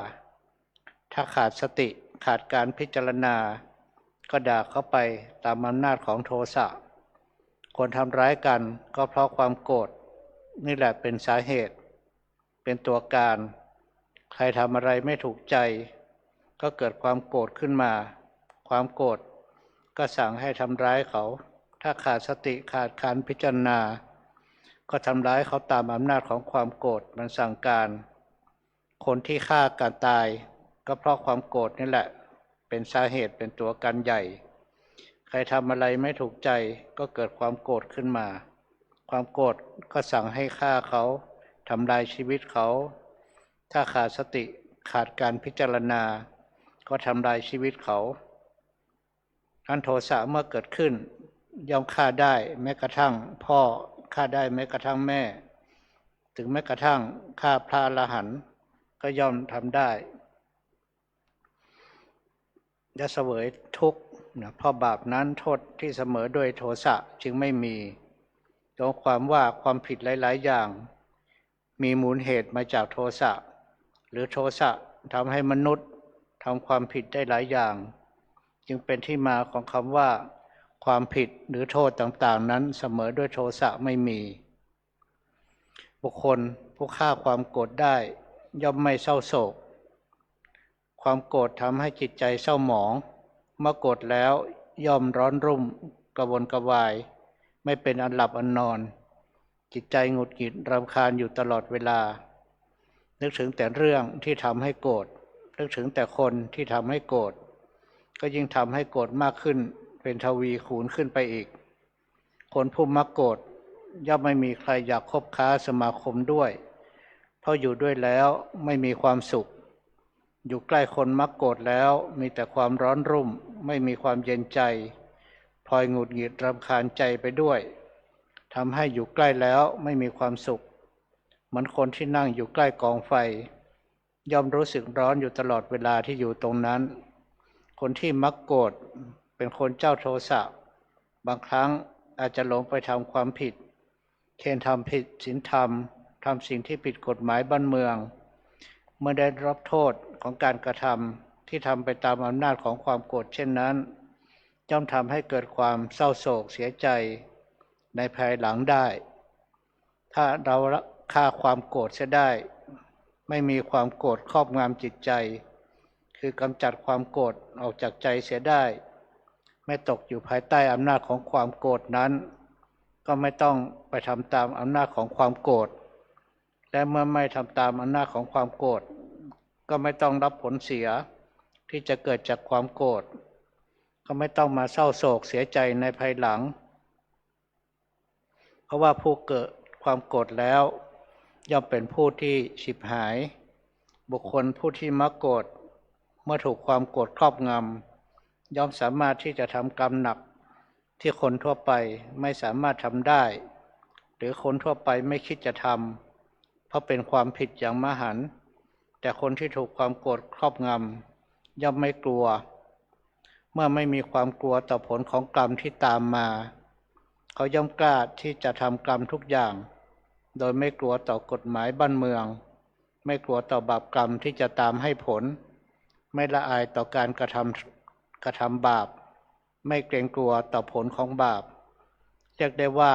ถ้าขาดสติขาดการพิจารณาก็ด่าเข้าไปตามอำนาจของโทสะคนทำร้ายกันก็เพราะความโกรธนี่แหละเป็นสาเหตุเป็นตัวการใครทำอะไรไม่ถูกใจก็เกิดความโกรธขึ้นมาความโกรธก็สั่งให้ทำร้ายเขาถ้าขาดสติขาดการพิจารณาก็ทำร้ายเขาตามอำนาจของความโกรธมันสั่งการคนที่ฆ่ากันตายก็เพราะความโกรธนี่แหละเป็นสาเหตุเป็นตัวการใหญ่ใครทำอะไรไม่ถูกใจก็เกิดความโกรธขึ้นมาความโกรธก็สั่งให้ฆ่าเขาทำลายชีวิตเขาถ้าขาดสติขาดการพิจารณาก็ทำลายชีวิตเขาอันโทสะเมื่อเกิดขึ้นย่อมฆ่าได้แม้กระทั่งพ่อฆ่าได้แม้กระทั่งแม่ถึงแม้กระทั่งฆ่าพระอรหันต์ก็ย่อมทำได้จะเสวยทุกข์เพราะบาปนั้นโทษที่เสมอด้วยโทสะจึงไม่มีตรงความว่าความผิดหลายๆอย่างมีมูลเหตุมาจากโทสะหรือโทสะทำให้มนุษย์ทำความผิดได้หลายอย่างจึงเป็นที่มาของคำว่าความผิดหรือโทษต่างๆนั้นเสมอด้วยโทสะไม่มีบุคคลผู้ฆ่าความโกรธได้ย่อมไม่เศร้าโศกความโกรธทำให้จิตใจเศร้าหมองเมื่อโกรธแล้วย่อมร้อนรุ่มกระวนกระวายไม่เป็นอันหลับอันนอน จิตใจหงุดหงิดรำคาญอยู่ตลอดเวลานึกถึงแต่เรื่องที่ทำให้โกรธนึกถึงแต่คนที่ทำให้โกรธก็ยิ่งทำให้โกรธมากขึ้นเป็นทวีคูณขึ้นไปอีกคนผู้มักโกรธย่อมไม่มีใครอยากคบค้าสมาคมด้วยเพราะอยู่ด้วยแล้วไม่มีความสุขอยู่ใกล้คนมักโกรธแล้วมีแต่ความร้อนรุ่มไม่มีความเย็นใจพลอยหงุดหงิดรำคาญใจไปด้วยทำให้อยู่ใกล้แล้วไม่มีความสุขเหมือนคนที่นั่งอยู่ใกล้กองไฟย่อมรู้สึกร้อนอยู่ตลอดเวลาที่อยู่ตรงนั้นคนที่มักโกรธเป็นคนเจ้าโทสะบางครั้งอาจจะหลงไปทำความผิดเช่นทำผิดศีลธรรมทำสิ่งที่ผิดกฎหมายบ้านเมืองเมื่อได้รับโทษของการกระทำที่ทำไปตามอำนาจของความโกรธเช่นนั้นย่อมทำให้เกิดความเศร้าโศกเสียใจในภายหลังได้ถ้าเราฆ่าความโกรธเสียได้ไม่มีความโกรธครอบงำจิตใจคือกำจัดความโกรธออกจากใจเสียได้ไม่ตกอยู่ภายใต้อำนาจของความโกรธนั้นก็ไม่ต้องไปทำตามอำนาจของความโกรธและเมื่อไม่ทำตามอำนาจของความโกรธก็ไม่ต้องรับผลเสียที่จะเกิดจากความโกรธก็ไม่ต้องมาเศร้าโศกเสียใจในภายหลังเพราะว่าผู้เกิดความโกรธแล้วย่อมเป็นผู้ที่ฉิบหายบุคคลผู้ที่มักโกรธเมื่อถูกความโกรธครอบงำย่อมสามารถที่จะทำกรรมหนักที่คนทั่วไปไม่สามารถทำได้หรือคนทั่วไปไม่คิดจะทำเพราะเป็นความผิดอย่างมหันต์แต่คนที่ถูกความโกรธครอบงำย่อมไม่กลัวเมื่อไม่มีความกลัวต่อผลของกรรมที่ตามมาเขาย่อมกล้าที่จะทำกรรมทุกอย่างโดยไม่กลัวต่อกฎหมายบ้านเมืองไม่กลัวต่อบาปกรรมที่จะตามให้ผลไม่ละอายต่อการกระทำบาปไม่เกรงกลัวต่อผลของบาปเรียกได้ว่า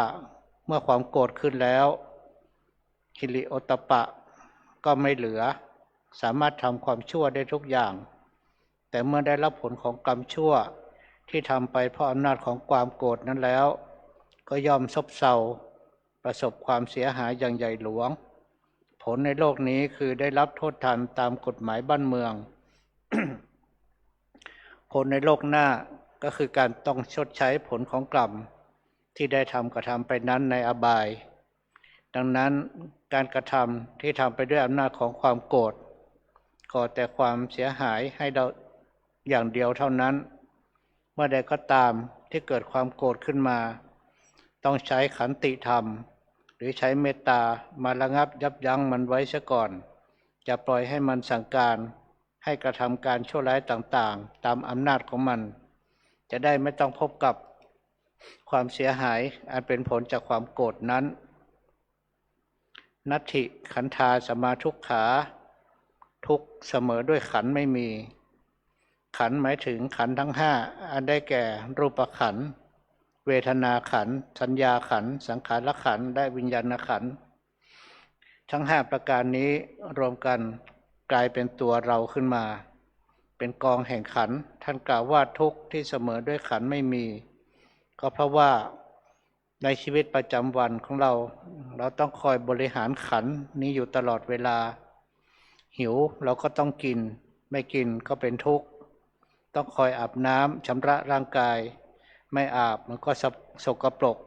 เมื่อความโกรธขึ้นแล้วฮิริโอตตัปปะก็ไม่เหลือสามารถทำความชั่วได้ทุกอย่างแต่เมื่อได้รับผลของกรรมชั่วที่ทำไปเพราะอำนาจของความโกรธนั้นแล้วก็ย่อมซบเซาประสบความเสียหายอย่างใหญ่หลวงผลในโลกนี้คือได้รับโทษทันตามกฎหมายบ้านเมือง ผลในโลกหน้าก็คือการต้องชดใช้ผลของกรรมที่ได้กระทำไปนั้นในอบายดังนั้นการกระทำที่ทำไปด้วยอำนาจของความโกรธก่อแต่ความเสียหายให้เราอย่างเดียวเท่านั้นเมื่อใดก็ตามที่เกิดความโกรธขึ้นมาต้องใช้ขันติธรรมหรือใช้เมตตามาระงับยับยั้งมันไว้ซะก่อนอย่าปล่อยให้มันสั่งการให้กระทำการชั่วร้ายต่างๆตามอำนาจของมันจะได้ไม่ต้องพบกับความเสียหายอันเป็นผลจากความโกรธนั้นนัตถิขันธาสมาทุกขาทุกเสมอด้วยขันไม่มีขันหมายถึงขันทั้งห้าอันได้แก่รูปขันธ์เวทนาขันธ์สัญญาขันธ์สังขารขันธ์และวิญญาณขันธ์ทั้งห้าประการนี้รวมกันกลายเป็นตัวเราขึ้นมาเป็นกองแห่งขันธ์ท่านกล่าวว่าทุกข์ที่เสมอด้วยขันธ์ไม่มีก็เพราะว่าในชีวิตประจำวันของเราต้องคอยบริหารขันธ์นี้อยู่ตลอดเวลาหิวเราก็ต้องกินไม่กินก็เป็นทุกข์ต้องคอยอาบน้ำชำระร่างกายไม่อาบมันก็สกปรก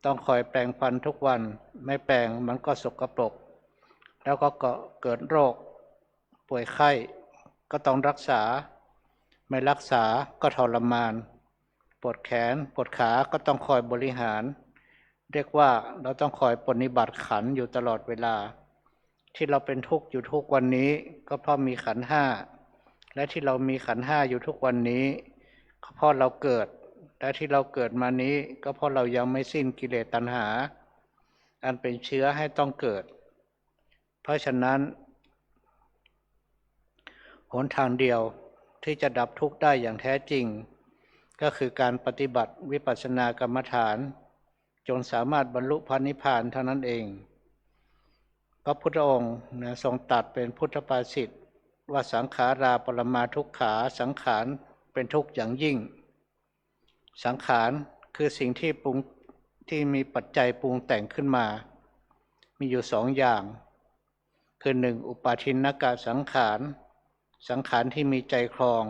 ต้องคอยแปรงฟันทุกวันไม่แปรงมันก็สกปรกแล้วก็เกิดโรคป่วยไข้ก็ต้องรักษาไม่รักษาก็ทรมานปวดแขนปวดขาก็ต้องคอยบริหารเรียกว่าเราต้องคอยปฏิบัติขันธ์อยู่ตลอดเวลาที่เราเป็นทุกข์อยู่ทุกวันนี้ก็เพราะมีขันธ์ห้าและที่เรามีขันธ์ห้าอยู่ทุกวันนี้ก็เพราะเราเกิดและที่เราเกิดมานี้ก็เพราะเรายังไม่สิ้นกิเลสตัณหาอันเป็นเชื้อให้ต้องเกิดเพราะฉะนั้นหนทางเดียวที่จะดับทุกข์ได้อย่างแท้จริงก็คือการปฏิบัติวิปัสสนากรรมฐานจนสามารถบรรลุพระนิพพานเท่านั้นเองพระพุทธองค์ทรงตรัสเป็นพุทธภาษิตว่าสังขาราปรมาทุกขาสังขารเป็นทุกข์อย่างยิ่งสังขารคือสิ่งที่ปรุง ที่มีปัจจัยปรุงแต่งขึ้นมา มีอยู่สองอย่างคือหนึ่งอุปาทินกสังขารสังขารที่มีใจครอง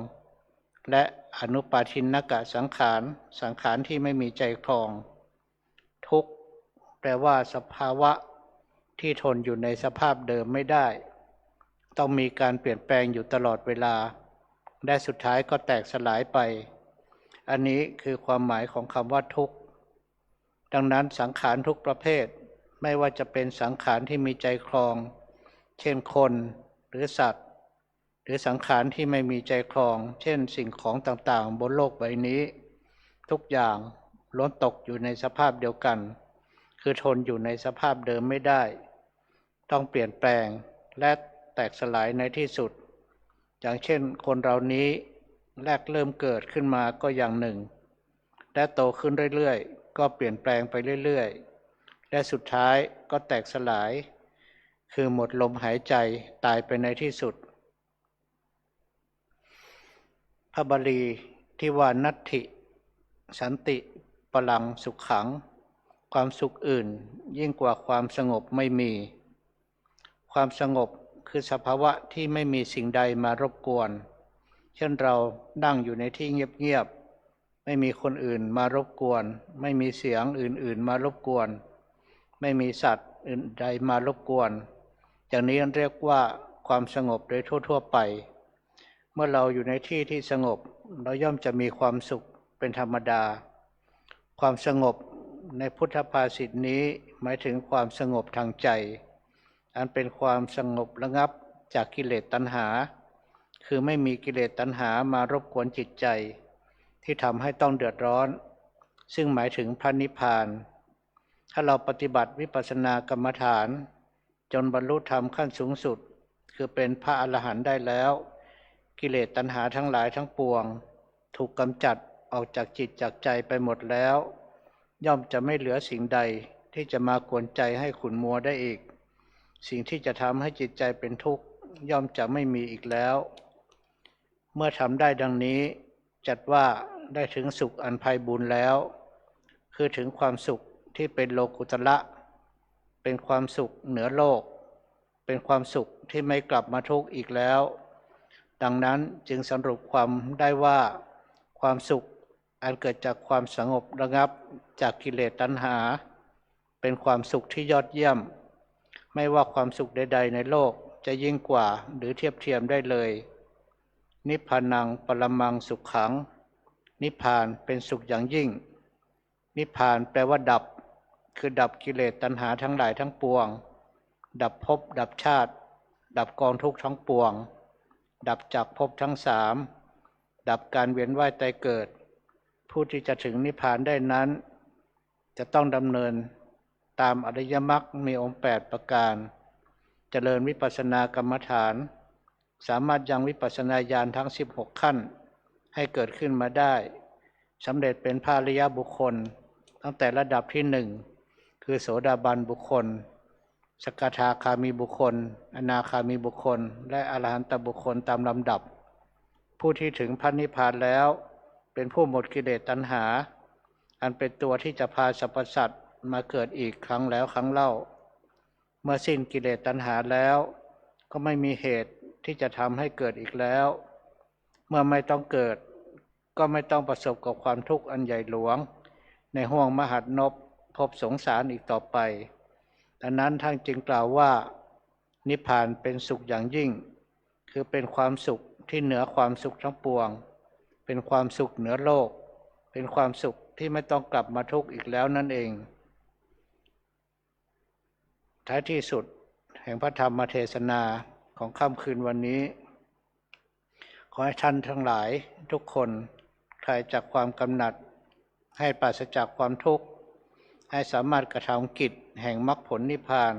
และอนุปาทินกสังขารสังขารที่ไม่มีใจครองทุกข์แปลว่าสภาวะที่ทนอยู่ในสภาพเดิมไม่ได้ต้องมีการเปลี่ยนแปลงอยู่ตลอดเวลาและสุดท้ายก็แตกสลายไปอันนี้คือความหมายของคำว่าทุกข์ดังนั้นสังขารทุกประเภทไม่ว่าจะเป็นสังขารที่มีใจครองเช่นคนหรือสัตว์หรือสังขารที่ไม่มีใจครองเช่นสิ่งของต่างๆบนโลกใบนี้ทุกอย่างล้วนตกอยู่ในสภาพเดียวกันคือทนอยู่ในสภาพเดิมไม่ได้ต้องเปลี่ยนแปลงและแตกสลายในที่สุดอย่างเช่นคนเรานี้แรกเริ่มเกิดขึ้นมาก็อย่างหนึ่งและโตขึ้นเรื่อยๆก็เปลี่ยนแปลงไปเรื่อยๆและสุดท้ายก็แตกสลายคือหมดลมหายใจตายไปในที่สุดพระบาลีที่ว่านัตถิสันติปลังสุขขังความสุขอื่นยิ่งกว่าความสงบไม่มีความสงบคือสภาวะที่ไม่มีสิ่งใดมารบกวนเช่นเรานั่งอยู่ในที่เงียบๆไม่มีคนอื่นมารบกวนไม่มีเสียงอื่นๆมารบกวนไม่มีสัตว์อื่นใดมารบกวนอย่างนี้เรียกว่าความสงบโดยทั่วๆไปเมื่อเราอยู่ในที่ที่สงบเราย่อมจะมีความสุขเป็นธรรมดาความสงบในพุทธภาษิตนี้หมายถึงความสงบทางใจอันเป็นความสงบระงับจากกิเลสตัณหาคือไม่มีกิเลสตัณหามารบกวนจิตใจที่ทำให้ต้องเดือดร้อนซึ่งหมายถึงพระนิพพานถ้าเราปฏิบัติวิปัสสนากรรมฐานจนบรรลุธรรมขั้นสูงสุดคือเป็นพระอรหันต์ได้แล้วกิเลสตัณหาทั้งหลายทั้งปวงถูกกำจัดออกจากจิตจากใจไปหมดแล้วย่อมจะไม่เหลือสิ่งใดที่จะมากวนใจให้ขุ่นมัวได้อีกสิ่งที่จะทำให้จิตใจเป็นทุกข์ย่อมจะไม่มีอีกแล้วเมื่อทำได้ดังนี้จัดว่าได้ถึงสุขอันไพบูลย์แล้วคือถึงความสุขที่เป็นโลกุตระเป็นความสุขเหนือโลกเป็นความสุขที่ไม่กลับมาทุกข์อีกแล้วดังนั้นจึงสรุปความได้ว่าความสุขอันเกิดจากความสงบระงับจากกิเลสตัณหาเป็นความสุขที่ยอดเยี่ยมไม่ว่าความสุขใดๆในโลกจะยิ่งกว่าหรือเทียบเทียมได้เลยนิพพานังปรมังสุขขังนิพพานเป็นสุขอย่างยิ่งนิพพานแปลว่าดับคือดับกิเลสตัณหาทั้งหลายทั้งปวงดับภพดับชาติดับกองทุกข์ทั้งปวงดับจากภพทั้งสามดับการเวียนว่ายตายเกิดผู้ที่จะถึงนิพพานได้นั้นจะต้องดำเนินตามอริยมรรคมีองค์8ประการเจริญวิปัสสนากรรมฐานสามารถยังวิปัสสนาญาณทั้ง16ขั้นให้เกิดขึ้นมาได้สำเร็จเป็นพระอริยบุคคลตั้งแต่ระดับที่1คือโสดาบันบุคคลสกทาคามีบุคคลอนาคามีบุคคลและอรหันตบุคคลตามลำดับผู้ที่ถึงพระนิพพานแล้วเป็นผู้หมดกิเลสตัณหาอันเป็นตัวที่จะพาสรรพสัตว์มาเกิดอีกครั้งแล้วครั้งเล่าเมื่อสิ้นกิเลสตัณหาแล้วก็ไม่มีเหตุที่จะทำให้เกิดอีกแล้วเมื่อไม่ต้องเกิดก็ไม่ต้องประสบกับความทุกข์อันใหญ่หลวงในห้วงมหันตภพสงสารอีกต่อไปดังนั้นท่านจึงกล่าวว่านิพพานเป็นสุขอย่างยิ่งคือเป็นความสุขที่เหนือความสุขทั้งปวงเป็นความสุขเหนือโลกเป็นความสุขที่ไม่ต้องกลับมาทุกข์อีกแล้วนั่นเองท้ายที่สุดแห่งพระธรรมเทศนาของค่ำคืนวันนี้ขอให้ท่านทั้งหลายทุกคนคลายจากความกำหนัดให้ปราศจากความทุกข์ให้สามารถกระทำกิจแห่งมรรคผลนิพพาน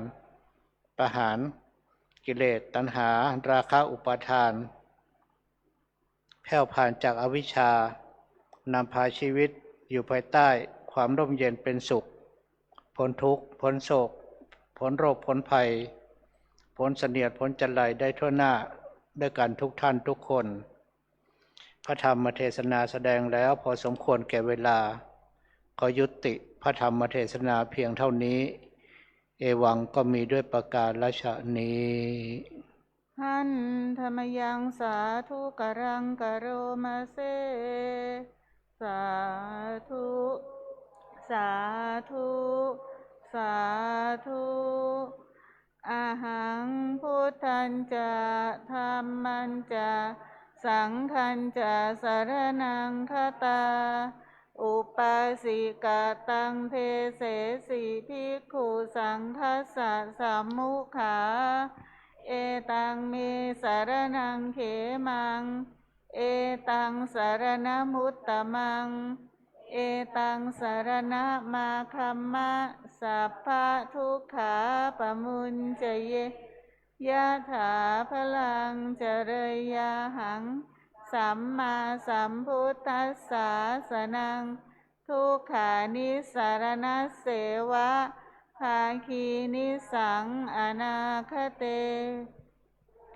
ประหารกิเลสตัณหาราคะอุปาทานแผ่วผ่านจากอวิชชานำพาชีวิตอยู่ภายใต้ความร่มเย็นเป็นสุขพ้นทุกข์พ้นโศกพ้นโรคพ้นภัยพ้นเสนียดพ้นจันไรได้ทั่วหน้าด้วยกันทุกท่านทุกคนพระธรรมเทศนาแสดงแล้วพอสมควรแก่เวลา ขอยุติพระธรรมเทศนาเพียงเท่านี้ เอวังก็มีด้วยประการฉะนี้ หันธรรมยังสาธุกรังกโรมาเซ สาธุ สาธุ สาธุ อาหังพุทธันจะธัมมัญจะสังฆัญจะสรณังคตา อุปาสิกาตังเทเสสิภิกขุสังคัสสะสัมมุขา เอตังเมสารนังเขมัง เอตังสารณมุตตมัง เอตังสารณมาคัมมะ สัพพะทุกขาปมุญจเย ยะถาพลังเจริญญาหัง สัมมาสัมพุทธัสสะสนัง ทุกขานิสารณเสวะ ภาคีนิสังอนาคเต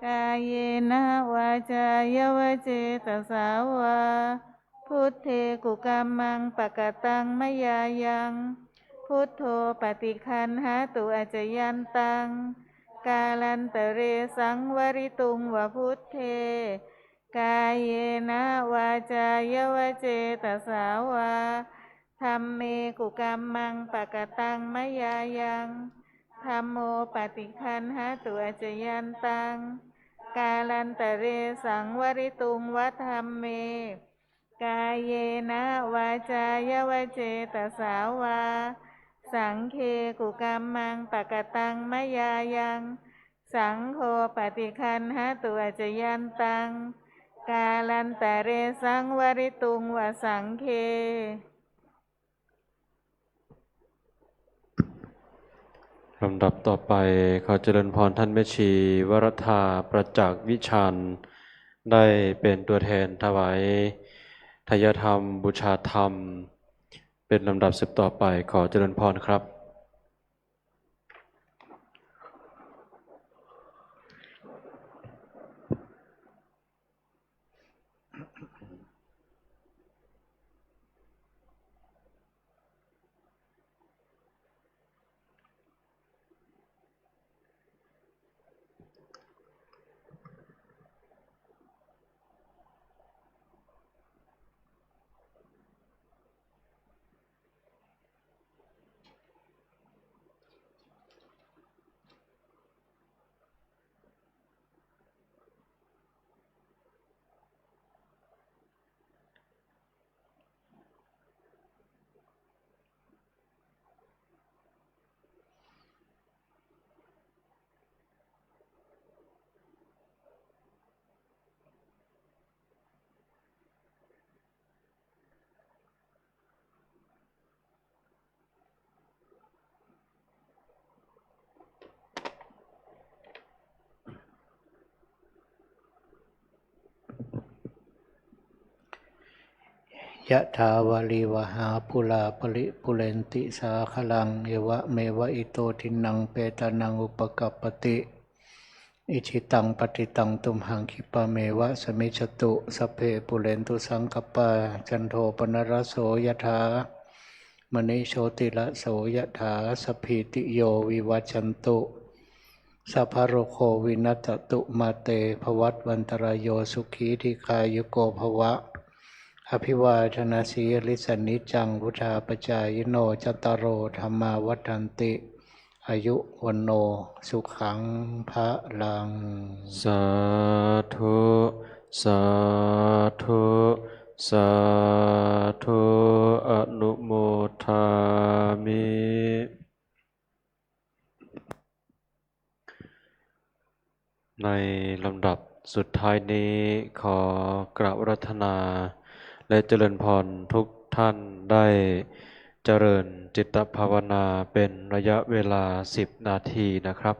กายเยนะวาจายวเจตสาวา พุทเทกุกัมมังปะกตังมยายัง พุทโธปฏิคันหาตุอาจยันตัง กาลันตะเรสังวริตุงวะพุทเท กายเยนะวาจายวเจตสาวา ธัมเมกุกัมมังปะกตังมยายังธัมโมปฏิคันหาตุอาจยันตัง กาลันตะเรสังวริตุงวะธัมเม กายเยนะวาจายวเจตสาวา สังเคกุกัมมังปะกตังมยายัง สังโฆปฏิคันหาตุอาจยันตัง กาลันตะเรสังวริตุงวะสังเค ลำดับต่อไปขอเจริญพรท่านแม่ชีวรธาประจักษ์วิชาญได้เป็นตัวแทนถวายทายธรรมบูชาธรรม เป็นลำดับสืบต่อไปขอเจริญพรครับ ยะถาวาลีวหาปุราปริปุเรนติสาคลังเอวะเมวะอิโตทินังเปตานังอุปกัปปติอิชิตังปฏิตังตุมหังคิปะเมวะสมิจตุสัพเพปุเรนตุสังกปปาจันโทปนรสโสยะถามณิโชติละโสยะถาสัพพิติโยวิวัจจันตุสัพพะโรโควินัสตุมาเตภวัตวันตรายโยสุขีธิคายุโกภวะอภิวาทนาสีริสนิจังพุทธาปจายโนจตารโอธรรมาวัฏันติอายุวันโนสุขังพระลังสาธุสาธุสาธุอนุโมทามิ ในลำดับสุดท้ายนี้ขอกราบอาราธนา และเจริญพรทุกท่านได้เจริญจิตภาวนาเป็นระยะเวลา10 นาทีนะครับ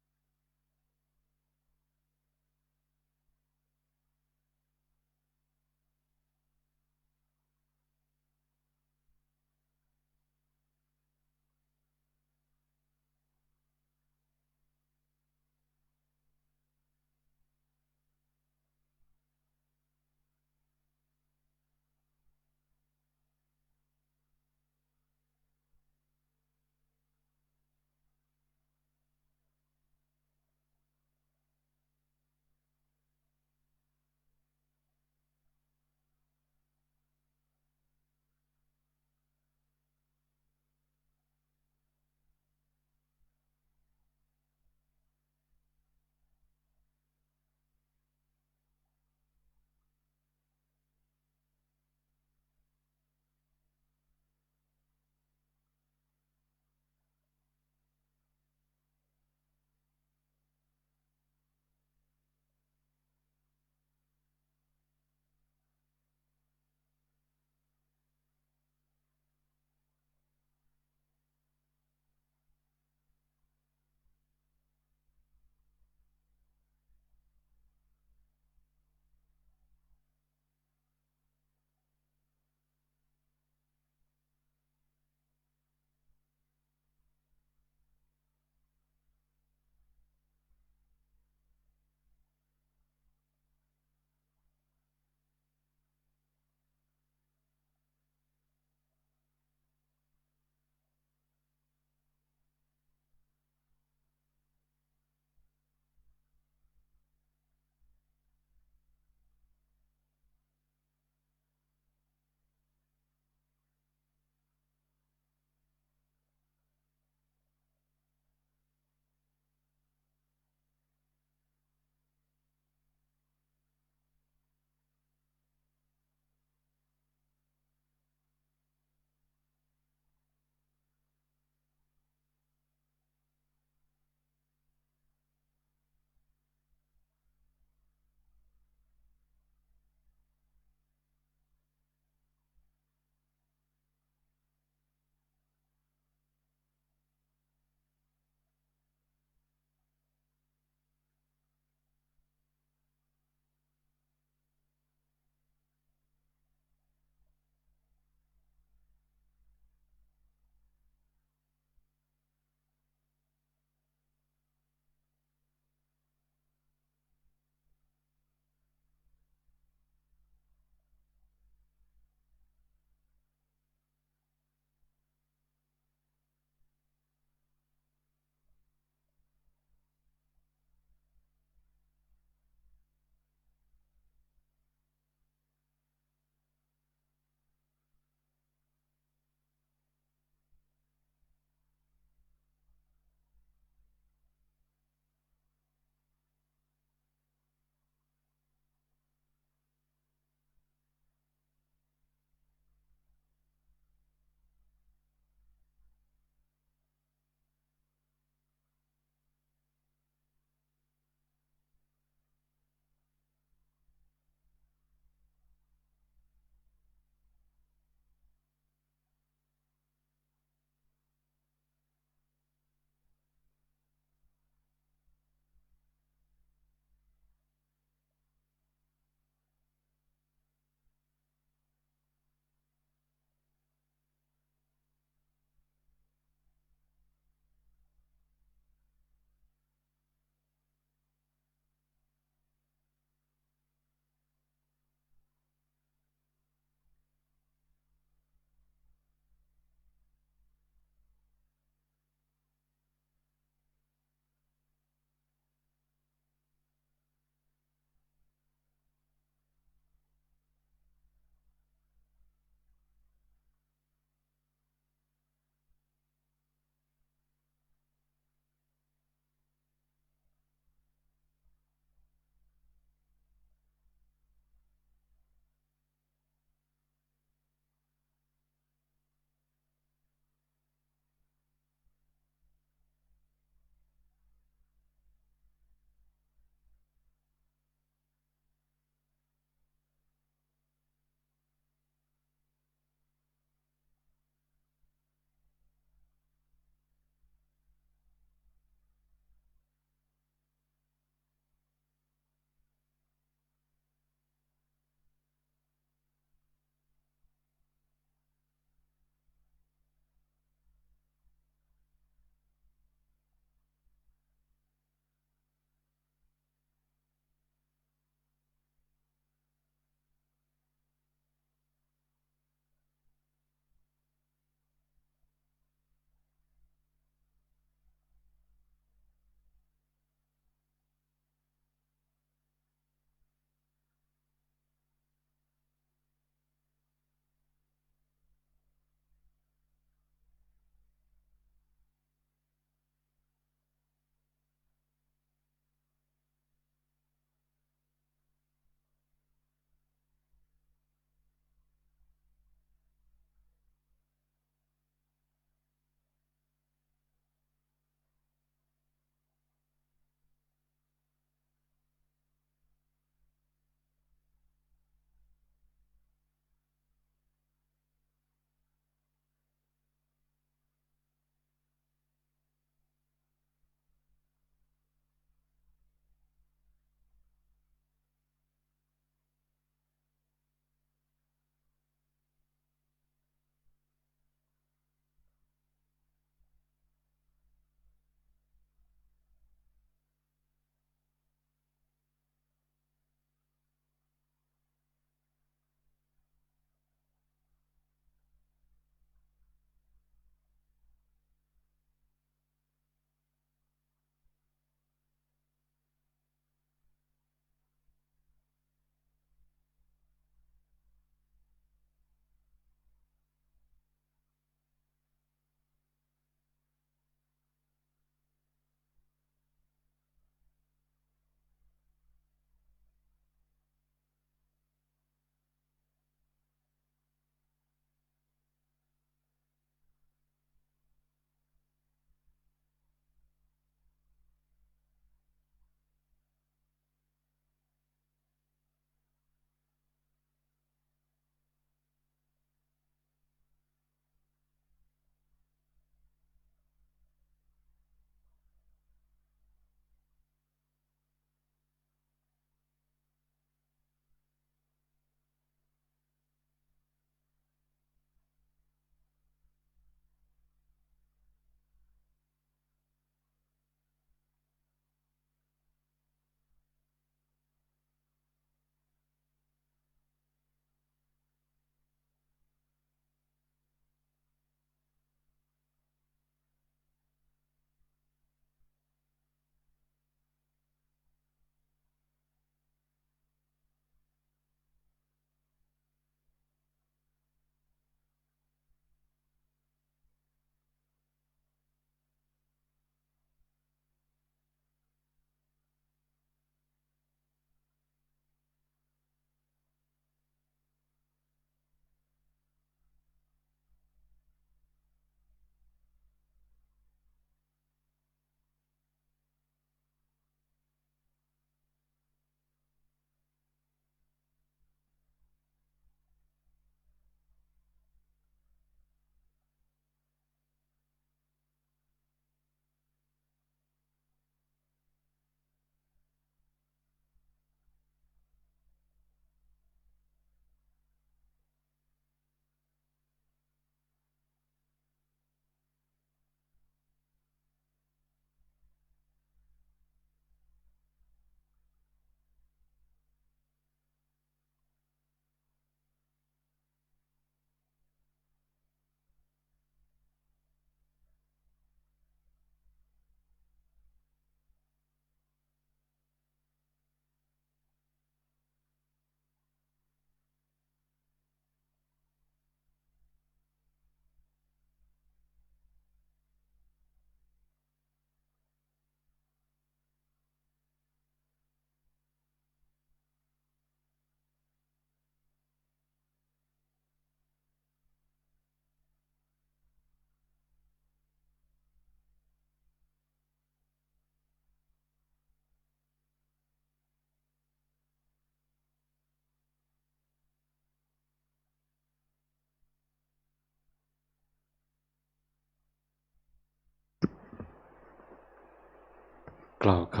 ล่าวค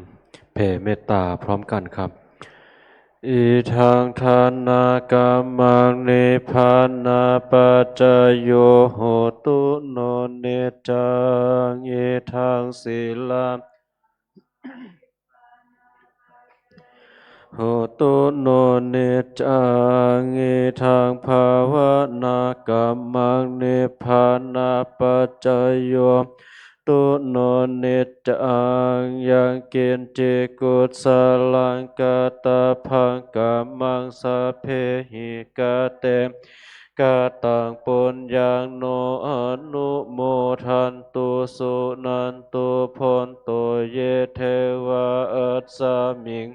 ำแผ่เมตตาพร้อมกันครับอิทังทานากัมมังนิพพานาปัจจโยโหตุโนเนจังอิทังศีลาโหตุโนเนจังอิทังภาวนากัมมังนิพพานาปัจจโยตุโนเนจังยังกินจิกุสลังกตพังกัมมังสัพเพหิกเตกตังปุญญังโนอนุโมทันตุสุนันตุพนตุเยเทวะอัสสมิง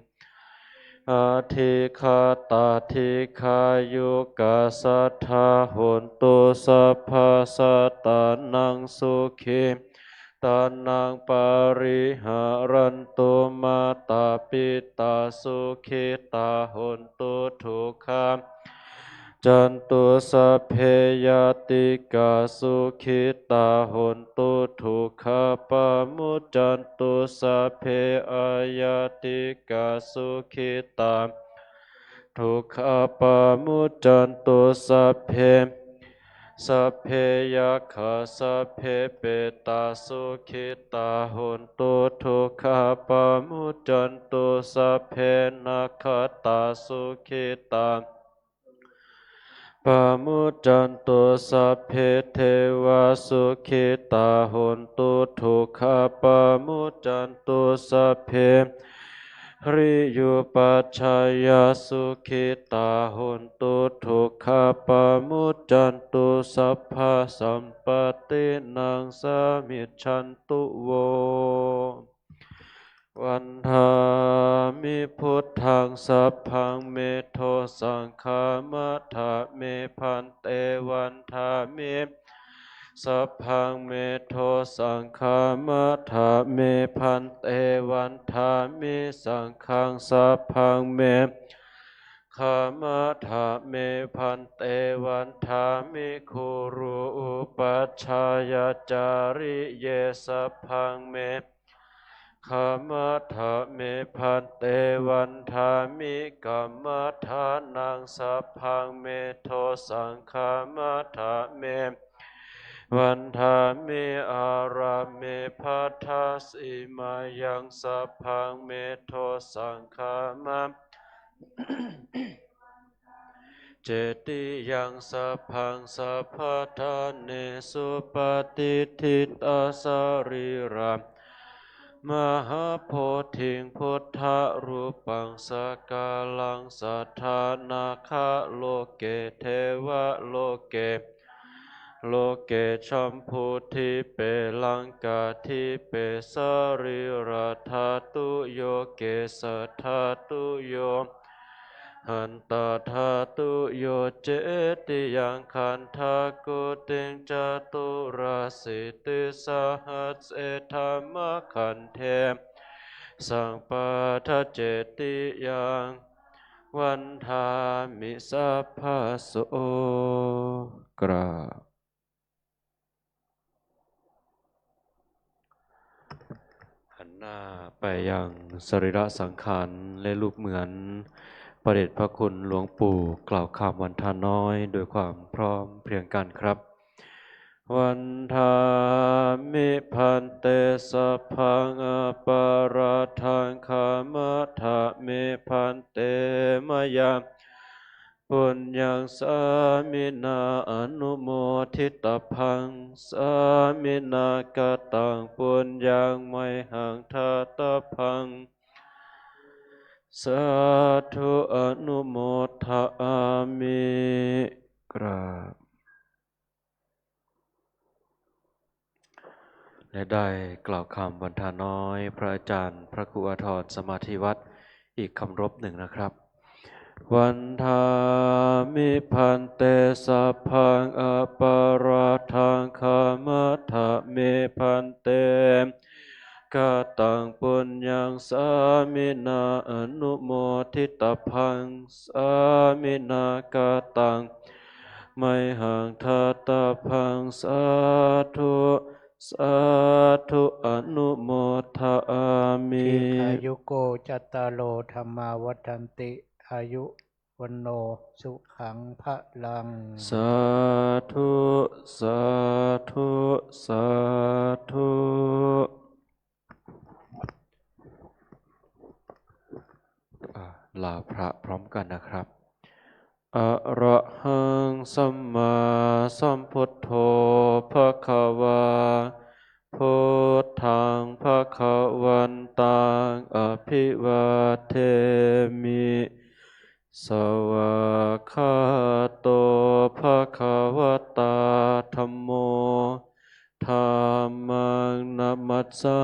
อาทิคาตาทิคายุกาสัทธาโหนตุสัพพะสัตตานังสุขีตานังปาริหารันตุมาตาปิตาสุขิตาโหนตุทุกขามจันตุสัพเพยติกาสุขิตาโหนตุทุกขปามุจจันตุสัพเพอายติกาสุขิตาทุกขปามุจจันตุสัพเพยัคขสัพเพเปตาสุขิตาโหนตุทุกขปามุจจันตุสัพเพนัคขตาสุขิตาปามุจจันตุสัพเพเทวาสุขิตาโหนตุทุกขปามุจจันตุสัพเพริยุปัชฌายาสุขิตาโหนตุทุกขปามุจจันตุสัพพะสัมปตินังสมิจฉันตุโววันธามิพุทธังสัพพังเมโทสังฆามัฏฐาเมพันเตวันธามิสัพพังเมโทสังฆามัฏฐาเมพันเตวันธามิสังฆังสัพพังเมขามมัฏฐาเมพันเตวันธามิคุรุอุปัชฌายจาริเยสัพพังเมขามมัฏฐาเมพันเตวันธามิกัมมัฏฐานังสัพพังเมโทสังฆามัฏฐาเมวันธามิอาราเมพัทธาสิมายังสัพพังเมโทสังฆามะเจติยังสัพพังสัพพทาเนสุปฏิทิตาสาริรามหาโพธิงพุทธรูปังสกาลังสัทธานาคาโลเกเทวะโลเกโลเกชัมพูทิเปลังกาทิเปสริราธาตุโยเกสัทธาตุโยหันตาธาตุโยเจติยังคันธากุติงจตุราสิติสหัสเอธรรมคันเทสังปาทเจติยังวันธามิสัพพะโสกราบหันหน้าไปยังสรีระสังขารและรูปเหมือนพระเดชพระคุณหลวงปู่กล่าวคำวันทาน้อยโดยความพร้อมเพรียงกันครับวันทามิพันเตสัพพังอปาราทังคามัฏฐามิพันเตมยาปุญญังสามินาอนุโมทิตพังสามินากตังปุญญังไมหังทัตพังสาธุอนุโมทามิกราบและได้กล่าวคำบรรทาน้อยพระอาจารย์พระครูอาทรสมาธิวัดอีกคำรบหนึ่งนะครับวันธามิพันเตสัพพังอปาราทังคามัฏฐามิพันเตกตังปุญญังสามินาอนุโมทิตพังสามินากตังไมหังทัตพังสาธุ สาธุอนุโมทามิ ทีขายุโกจัตตารโอธรรมาวัฏันติอายุวันโนสุขังพระลัง สาธุสาธุสาธุลาพระพร้อมกันนะครับอะระหังสัมมาสัมพุทโธภะคะวาพุทธังภะคะวันตังอภิวาเทมิสวากขาโตภะคะวตาธัมโมธัมมังนัมมัสสา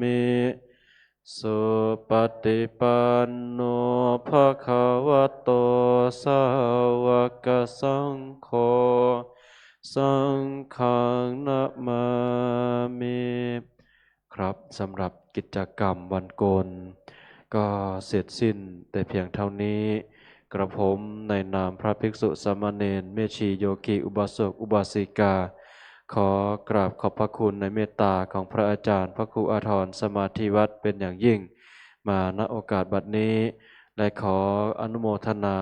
มิสุปฏิปันโนภะคะวะโตสาวกสังโฆสังฆังนะมามิครับสำหรับกิจกรรมวันโกนก็เสร็จสิ้นแต่เพียงเท่านี้กระผมในนามพระภิกษุสามเณรเมชีโยคีอุบาสกอุบาสิกาขอกราบขอบพระคุณในเมตตาของพระอาจารย์พระครูอาทรสมาธิวัดเป็นอย่างยิ่งมาณโอกาสบัดนี้และขออนุโมทนา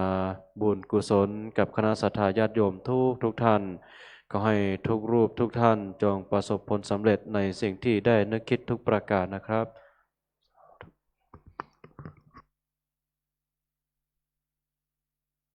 บุญกุศลกับคณะสัตยาญาติโยมทุกท่านขอให้ทุกรูปทุกท่านจงประสบผลสำเร็จในสิ่งที่ได้นึกคิดทุกประการนะครับ